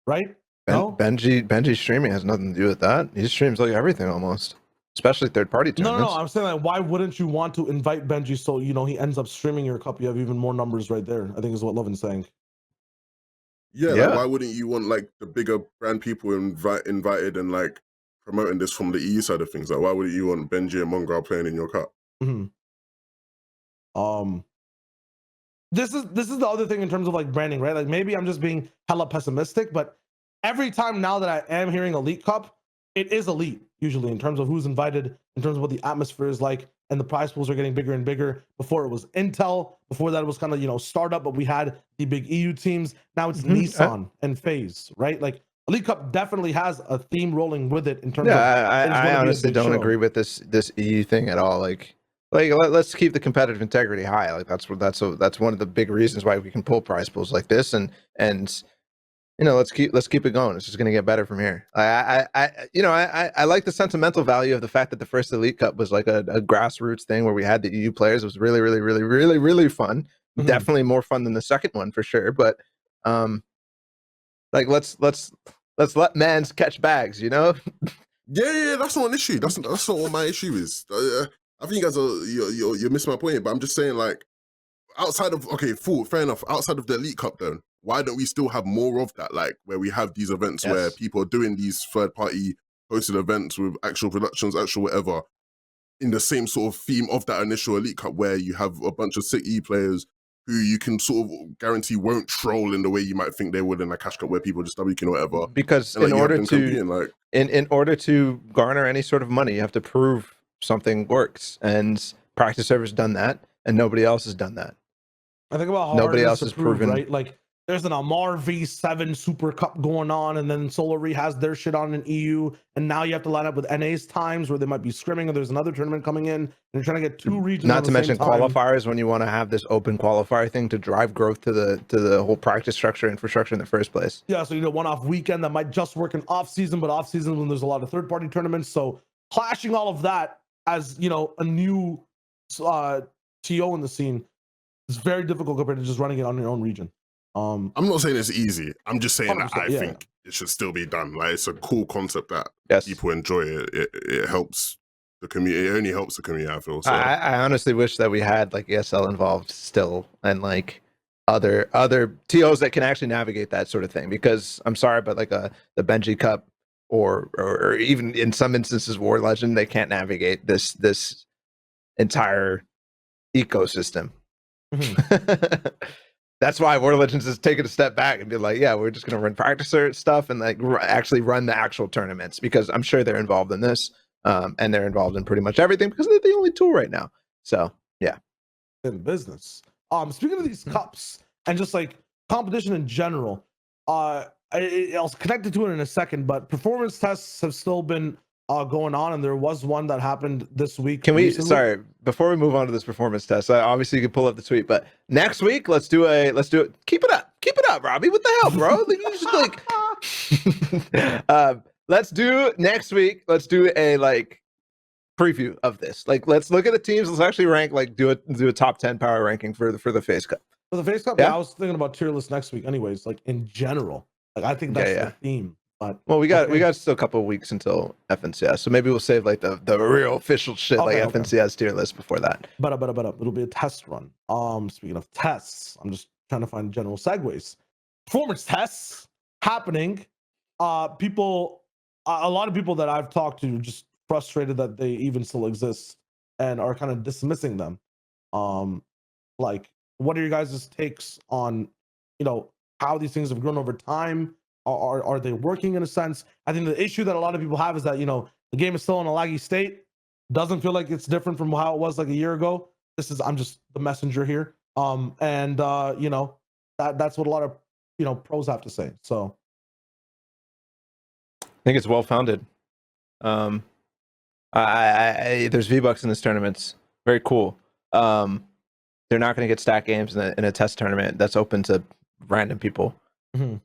right? Benji streaming has nothing to do with that. He streams like everything almost, especially third-party tournaments. No. I'm saying like, why wouldn't you want to invite Benji so you know he ends up streaming your cup? You have even more numbers right there. I think is what Lovin's saying. Yeah. Like, why wouldn't you want like the bigger brand people invited and like promoting this from the EU side of things? Like, why wouldn't you want Benji and Mongrel playing in your cup? This is the other thing in terms of like branding, right? Like, maybe I'm just being hella pessimistic, but every time now that I am hearing Elite Cup, it is elite usually in terms of who's invited, in terms of what the atmosphere is like, and the prize pools are getting bigger and bigger. Before it was Intel, before that it was kind of, you know, startup, but we had the big EU teams. Now it's Nissan and Faze, right? Like Elite Cup definitely has a theme rolling with it in terms of I honestly don't agree with this EU thing at all. Like let's keep the competitive integrity high. Like that's one of the big reasons why we can pull prize pools like this, and you know, let's keep it going. It's just going to get better from here. I like the sentimental value of the fact that the first Elite Cup was like a grassroots thing where we had the EU players. It was really, really, really, really, really fun. Mm-hmm. Definitely more fun than the second one for sure. But like let's let mans catch bags, you know? Yeah, that's not an issue. That's not what my issue is. I think you guys you're missing my point, but I'm just saying, like, outside of fair enough. Outside of the Elite Cup, then why don't we still have more of that? Like where we have these events where people are doing these third-party hosted events with actual productions, actual whatever, in the same sort of theme of that initial Elite Cup, where you have a bunch of sick E players who you can sort of guarantee won't troll in the way you might think they would in a cash cup where people just WQ or whatever. Because in order to in order to garner any sort of money, you have to prove something works, and practice server's done that, and nobody else has done that. I think about how nobody else has proven, right? Like there's an Amar V7 Super Cup going on, and then Solary has their shit on in EU, and now you have to line up with NA's times where they might be scrimming, and there's another tournament coming in, and you're trying to get two regions. Not to mention qualifiers when you want to have this open qualifier thing to drive growth to the whole practice structure infrastructure in the first place. Yeah, so you know, one-off weekend that might just work in off season, but off season when there's a lot of third-party tournaments. So clashing all of that as, you know, a new TO in the scene is very difficult compared to just running it on your own region. I'm not saying it's easy. I'm just saying that I think it should still be done. Like it's a cool concept that people enjoy. It helps the community. It only helps the community, I feel. So. I honestly wish that we had like ESL involved still, and like other TOs that can actually navigate that sort of thing. Because I'm sorry, but like the Benji Cup or even in some instances War Legend, they can't navigate this entire ecosystem. Mm-hmm. That's why War Legends has taken a step back and be like, yeah, we're just going to run practicer stuff and like actually run the actual tournaments, because I'm sure they're involved in this, and they're involved in pretty much everything because they're the only tool right now. So yeah, in business. Speaking of these cups and just like competition in general, I'll connect to it in a second, but performance tests have still been going on, and there was one that happened this week. Can we before we move on to this performance test, obviously you can pull up the tweet, but next week let's do it. Keep it up, Robbie. What the hell, bro? Let's do next week. Let's do a like preview of this. Like let's look at the teams. Let's actually rank, like do a top 10 power ranking for the FaZe Cup. For the FaZe Cup, yeah, I was thinking about tier list next week. Anyways, like in general, like I think that's the theme. But well, we got still a couple of weeks until FNTASIA, so maybe we'll save like the real official shit, like FNTASIA tier list before that. But it'll be a test run. Speaking of tests, I'm just trying to find general segues. Performance tests happening. A lot of people that I've talked to just frustrated that they even still exist and are kind of dismissing them. Like, what are your guys' takes on, you know, how these things have grown over time? Are they working in a sense? I think the issue that a lot of people have is that, you know, the game is still in a laggy state. Doesn't feel like it's different from how it was like a year ago. I'm just the messenger here. You know, that's what a lot of, you know, pros have to say. So I think it's well founded. There's VBUCKS in this tournament. Very cool. They're not going to get stack games in a test tournament that's open to random people. Mm-hmm.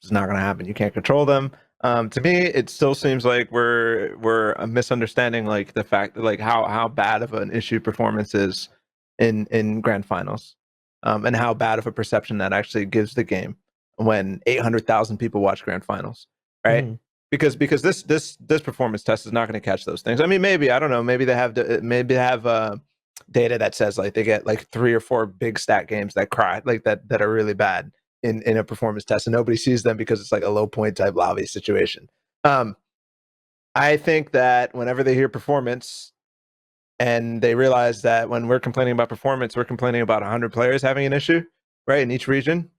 It's not going to happen. You can't control them. To me, it still seems like we're misunderstanding like the fact that like how bad of an issue performance is in grand finals, and how bad of a perception that actually gives the game when 800,000 people watch grand finals, right? Mm-hmm. Because this performance test is not going to catch those things. I mean, maybe, I don't know. Maybe they have data that says like they get like 3 or 4 big stat games that cry like that are really bad in a performance test, and nobody sees them because it's like a low point type lobby situation. I think that whenever they hear performance and they realize that when we're complaining about performance, we're complaining about 100 players having an issue, right? In each region,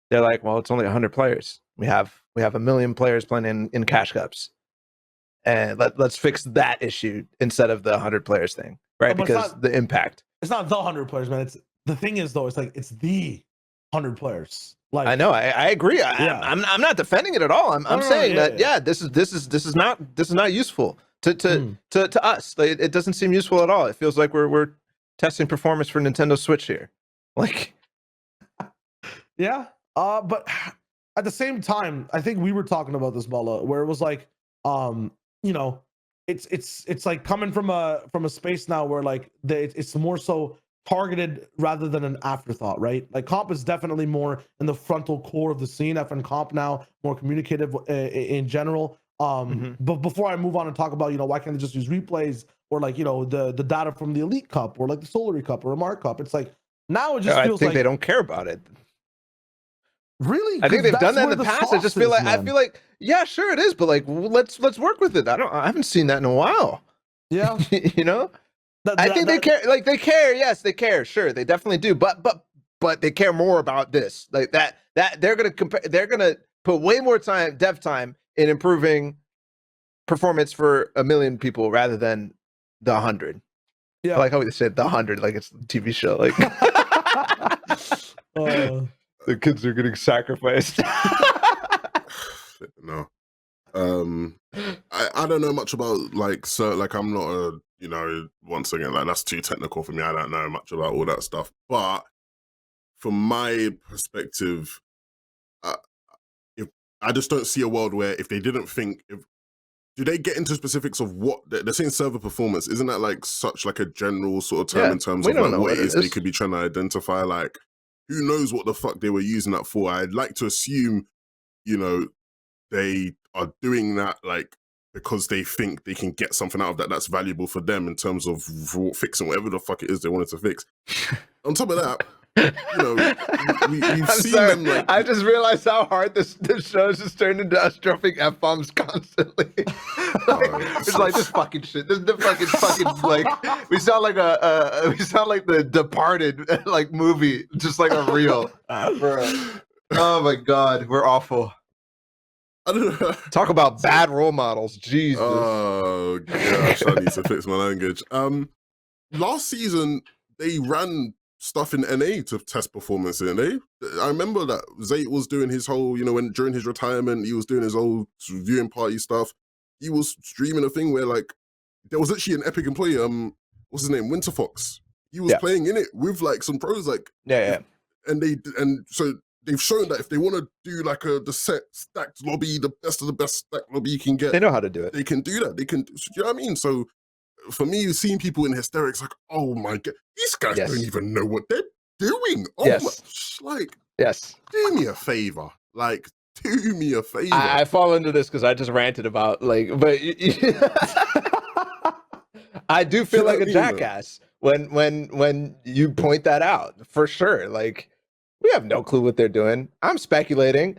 they're like, well, it's only 100 players. We have 1 million players playing in cash cups. and let's fix that issue instead of the 100 players thing, right? But it's Because not- the impact. It's not the 100 players, man. It's the thing is though. It's like it's the 100 players. Like I know, I agree. Yeah. I'm not defending it at all. I'm no, saying yeah, that this is not useful to us. Like, it doesn't seem useful at all. It feels like we're testing performance for Nintendo Switch here. Like, yeah. But at the same time, I think we were talking about this, Bella, where it was like, you know, it's like coming from a space now where like it's more so targeted rather than an afterthought, right? Like comp is definitely more in the frontal core of the scene. FN comp now more communicative in general. But before I move on and talk about, you know, why can't they just use replays or like, you know, the data from the Elite Cup or like the Solary Cup or a Mark Cup? It's like now it just I feels think like they don't care about it. really. I think 'Cause they've done that's that in the where past. I just feel sauce like is, I man. feel like yeah, sure it is, but like let's work with it. I haven't seen that in a while. Yeah, You know, I think they care. Like they care. Yes, they care. Sure, they definitely do. But they care more about this. Like that they're gonna compare. They're gonna put way more dev time in improving performance for 1 million people rather than the 100. Yeah. I like how they said the 100, like it's a TV show. Like the kids are getting sacrificed. No. I don't know much about like like I'm not a, you know, once again, like that's too technical for me. I don't know much about all that stuff. But from my perspective, if I just don't see a world where if they didn't think, do they get into specifics of what they're saying server performance? Isn't that like such like a general sort of term Yeah, in terms we of don't like know what what it it is they is. could be trying to identify? Like, who knows what the fuck they were using that for? I'd like to assume, you know, they are doing that like because they think they can get something out of that that's valuable for them in terms of fixing whatever the fuck it is they wanted to fix. On top of that, you know, we've I'm seen sorry. them like. I just realized how hard this show is just turned into us dropping F-bombs constantly. It's like this fucking shit. This is the fucking like we sound like the Departed like movie, just like a reel. Bro. Oh my god, we're awful. I don't know. Talk about bad role models. Jesus. Oh gosh, I need to fix my language. Last season they ran stuff in NA to test performance in NA. I remember that Zayt was doing his whole, you know, when during his retirement, he was doing his whole viewing party stuff. He was streaming a thing where like there was actually an epic employee, what's his name, Winter Fox. He was playing in it with like some pros, like and so they've shown that if they want to do like the set stacked lobby, the best of the best stacked lobby you can get, they know how to do it. They can do that. They can, you know what I mean? So for me, seeing people in hysterics, like, oh my god, these guys don't even know what they're doing. Oh my, like, do me a favor. Like, do me a favor. I fall into this because I just ranted about like, but I do feel like a jackass when you point that out for sure. Like, we have no clue what they're doing. I'm speculating.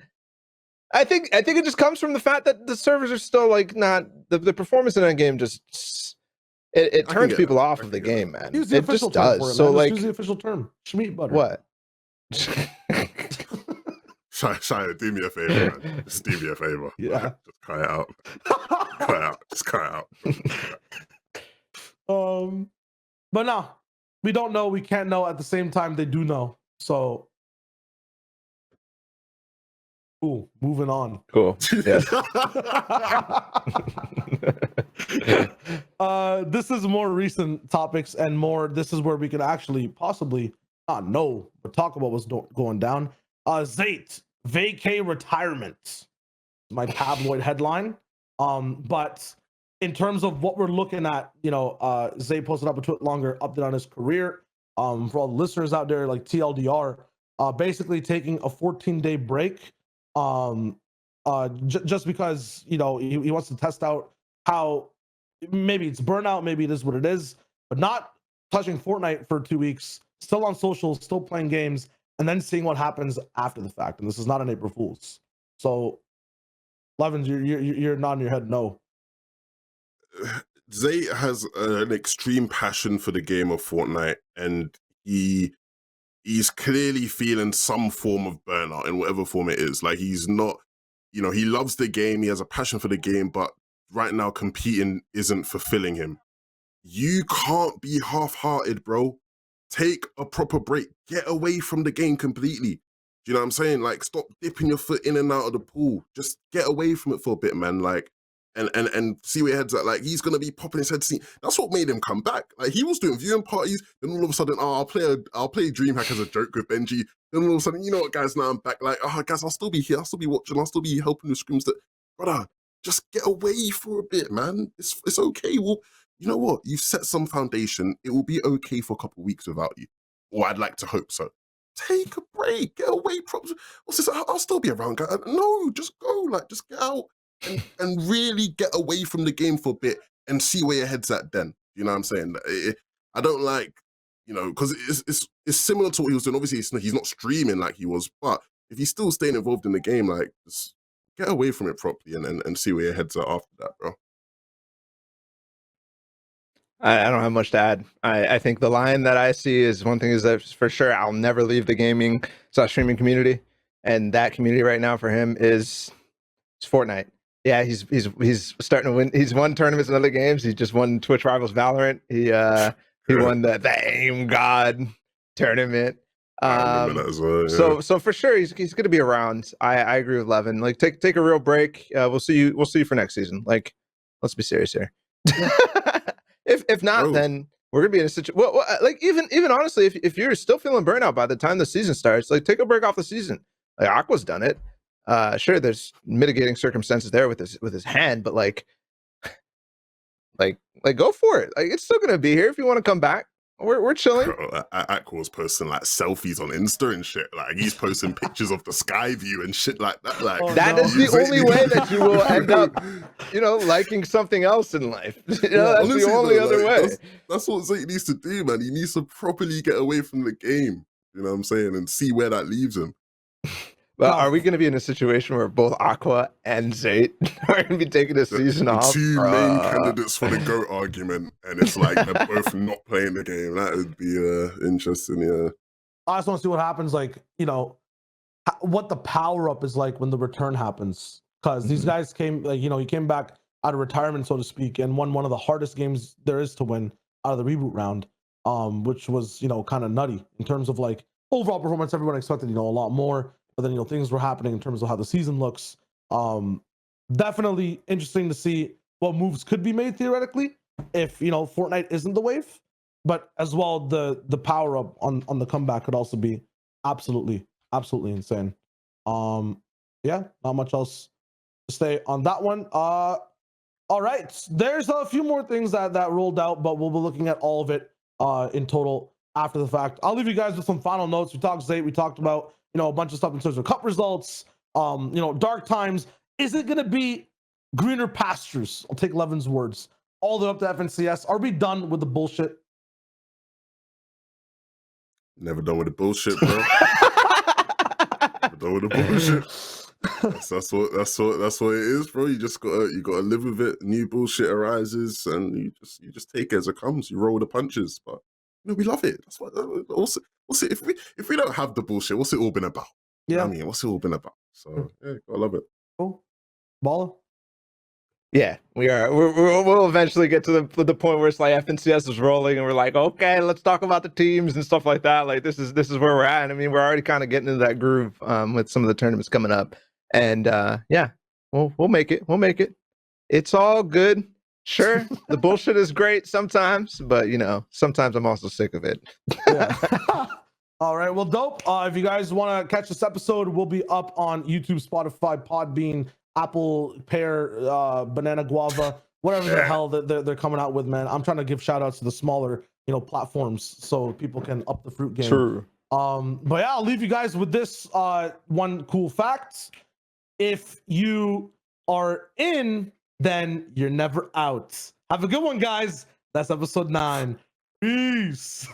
I think it just comes from the fact that the servers are still like not the performance in that game just it turns people off of the game, man. Use the It official just term does. for it, So man. like, Just use the official term. Schmeat butter. what? Shia, do me a favor, man. Just do me a favor. Yeah. Just cut it out. Cut it out. Just cut it out. But no, we don't know. We can't know. At the same time, they do know. So, ooh, moving on. Cool. Yes. This is more recent topics and more. This is where we can actually possibly not know, but talk about what's going down. Zayt vacay retirement. My tabloid headline. But in terms of what we're looking at, you know, Zayt posted up a tweet longer update on his career. For all the listeners out there, like TLDR, basically taking a 14-day break. Just because, you know, he wants to test out how maybe it's burnout, maybe it is what it is, but not touching Fortnite for 2 weeks, still on social, still playing games, and then seeing what happens after the fact. And this is not an April Fool's. So, Levins, you're nodding your head no. Zayt has an extreme passion for the game of Fortnite, and he's clearly feeling some form of burnout in whatever form it is. Like, he's not, you know, he loves the game, he has a passion for the game, but right now competing isn't fulfilling him. You can't be half-hearted, bro. Take a proper break. Get away from the game completely. Do you know what I'm saying? Like, stop dipping your foot in and out of the pool. Just get away from it for a bit, man. Like, and see where your head's at. Like, he's gonna be popping his head. See, that's what made him come back. Like, he was doing viewing parties, then all of a sudden, oh, I'll play DreamHack as a joke with Benji. Then all of a sudden, you know what, guys? Now I'm back. Like, oh, guys, I'll still be here. I'll still be watching. I'll still be helping the scrims. That, brother, just get away for a bit, man. It's okay. Well, you know what? You've set some foundation. It will be okay for a couple of weeks without you. Or I'd like to hope so. Take a break. Get away. What's this? I'll still be around, guys. No, just go. Like, just get out and really get away from the game for a bit and see where your head's at then. You know what I'm saying? I don't like, you know, because it's similar to what he was doing. Obviously, he's not streaming like he was, but if he's still staying involved in the game, like, just get away from it properly and see where your head's at after that, bro. I don't have much to add. I think the line that I see is one thing is that for sure I'll never leave the gaming / streaming community, and that community right now for him is Fortnite. Yeah, he's starting to win. He's won tournaments in other games. He just won Twitch Rivals Valorant. He won the Aim God tournament. I remember that as well, yeah. So for sure he's going to be around. I agree with Levin. Like take a real break. We'll see you for next season. Like, let's be serious here. If not, then we're gonna be in a situation. Well, like even honestly, if you're still feeling burnout by the time the season starts, like take a break off the season. Like Aqua's done it. Sure, there's mitigating circumstances there with his hand, but like go for it. Like it's still gonna be here if you want to come back. We're chilling. Bro, Aqua's posting like selfies on Insta and shit. Like he's posting pictures of the sky view and shit like that. Like that is the only way that you will end up, you know, liking something else in life. You know, that's honestly, the only other way. That's what Zayt needs to do, man. He needs to properly get away from the game. You know what I'm saying? And see where that leaves him. But are we going to be in a situation where both Aqua and Zayt are going to be taking a season off? Two main candidates for the GOAT argument, and it's like they're both not playing the game. That would be interesting, yeah. I just want to see what happens, like, you know, what the power up is like when the return happens. Because these guys came, like, you know, he came back out of retirement, so to speak, and won one of the hardest games there is to win out of the reboot round, which was, you know, kind of nutty in terms of like overall performance. Everyone expected, you know, a lot more. But then, you know, things were happening in terms of how the season looks. Definitely interesting to see what moves could be made theoretically if, you know, Fortnite isn't the wave. But as well, the power up on the comeback could also be absolutely insane. Yeah, not much else to say on that one. All right, there's a few more things that rolled out, but we'll be looking at all of it in total after the fact. I'll leave you guys with some final notes. We talked Zayt, we talked about, you know, a bunch of stuff in terms of cup results, you know, dark times. Is it going to be greener pastures? I'll take Levin's words. All the way up to FNCS. Are we done with the bullshit? Never done with the bullshit, bro. Never done with the bullshit. That's what it is, bro. You gotta live with it. New bullshit arises, and you just take it as it comes. You roll the punches, but you know, we love it. That's what. What's it if we don't have the bullshit? What's it all been about? Yeah, you know what I mean, what's it all been about? So yeah, I love it. Cool, Balla. Yeah, we are. We'll eventually get to the point where it's like FNCS is rolling, and we're like, okay, let's talk about the teams and stuff like that. Like this is where we're at. I mean, we're already kind of getting into that groove with some of the tournaments coming up, and yeah, we'll make it. We'll make it. It's all good. Sure, the bullshit is great sometimes, but you know, sometimes I'm also sick of it. Yeah. All right, well, dope. If you guys want to catch this episode, we'll be up on YouTube, Spotify, Podbean, Apple, Pear, Banana, Guava, whatever the hell they're coming out with, man. I'm trying to give shout outs to the smaller, you know, platforms so people can up the fruit game. True. But yeah, I'll leave you guys with this one cool fact. If you are in, then you're never out. Have a good one, guys. That's episode 9. Peace.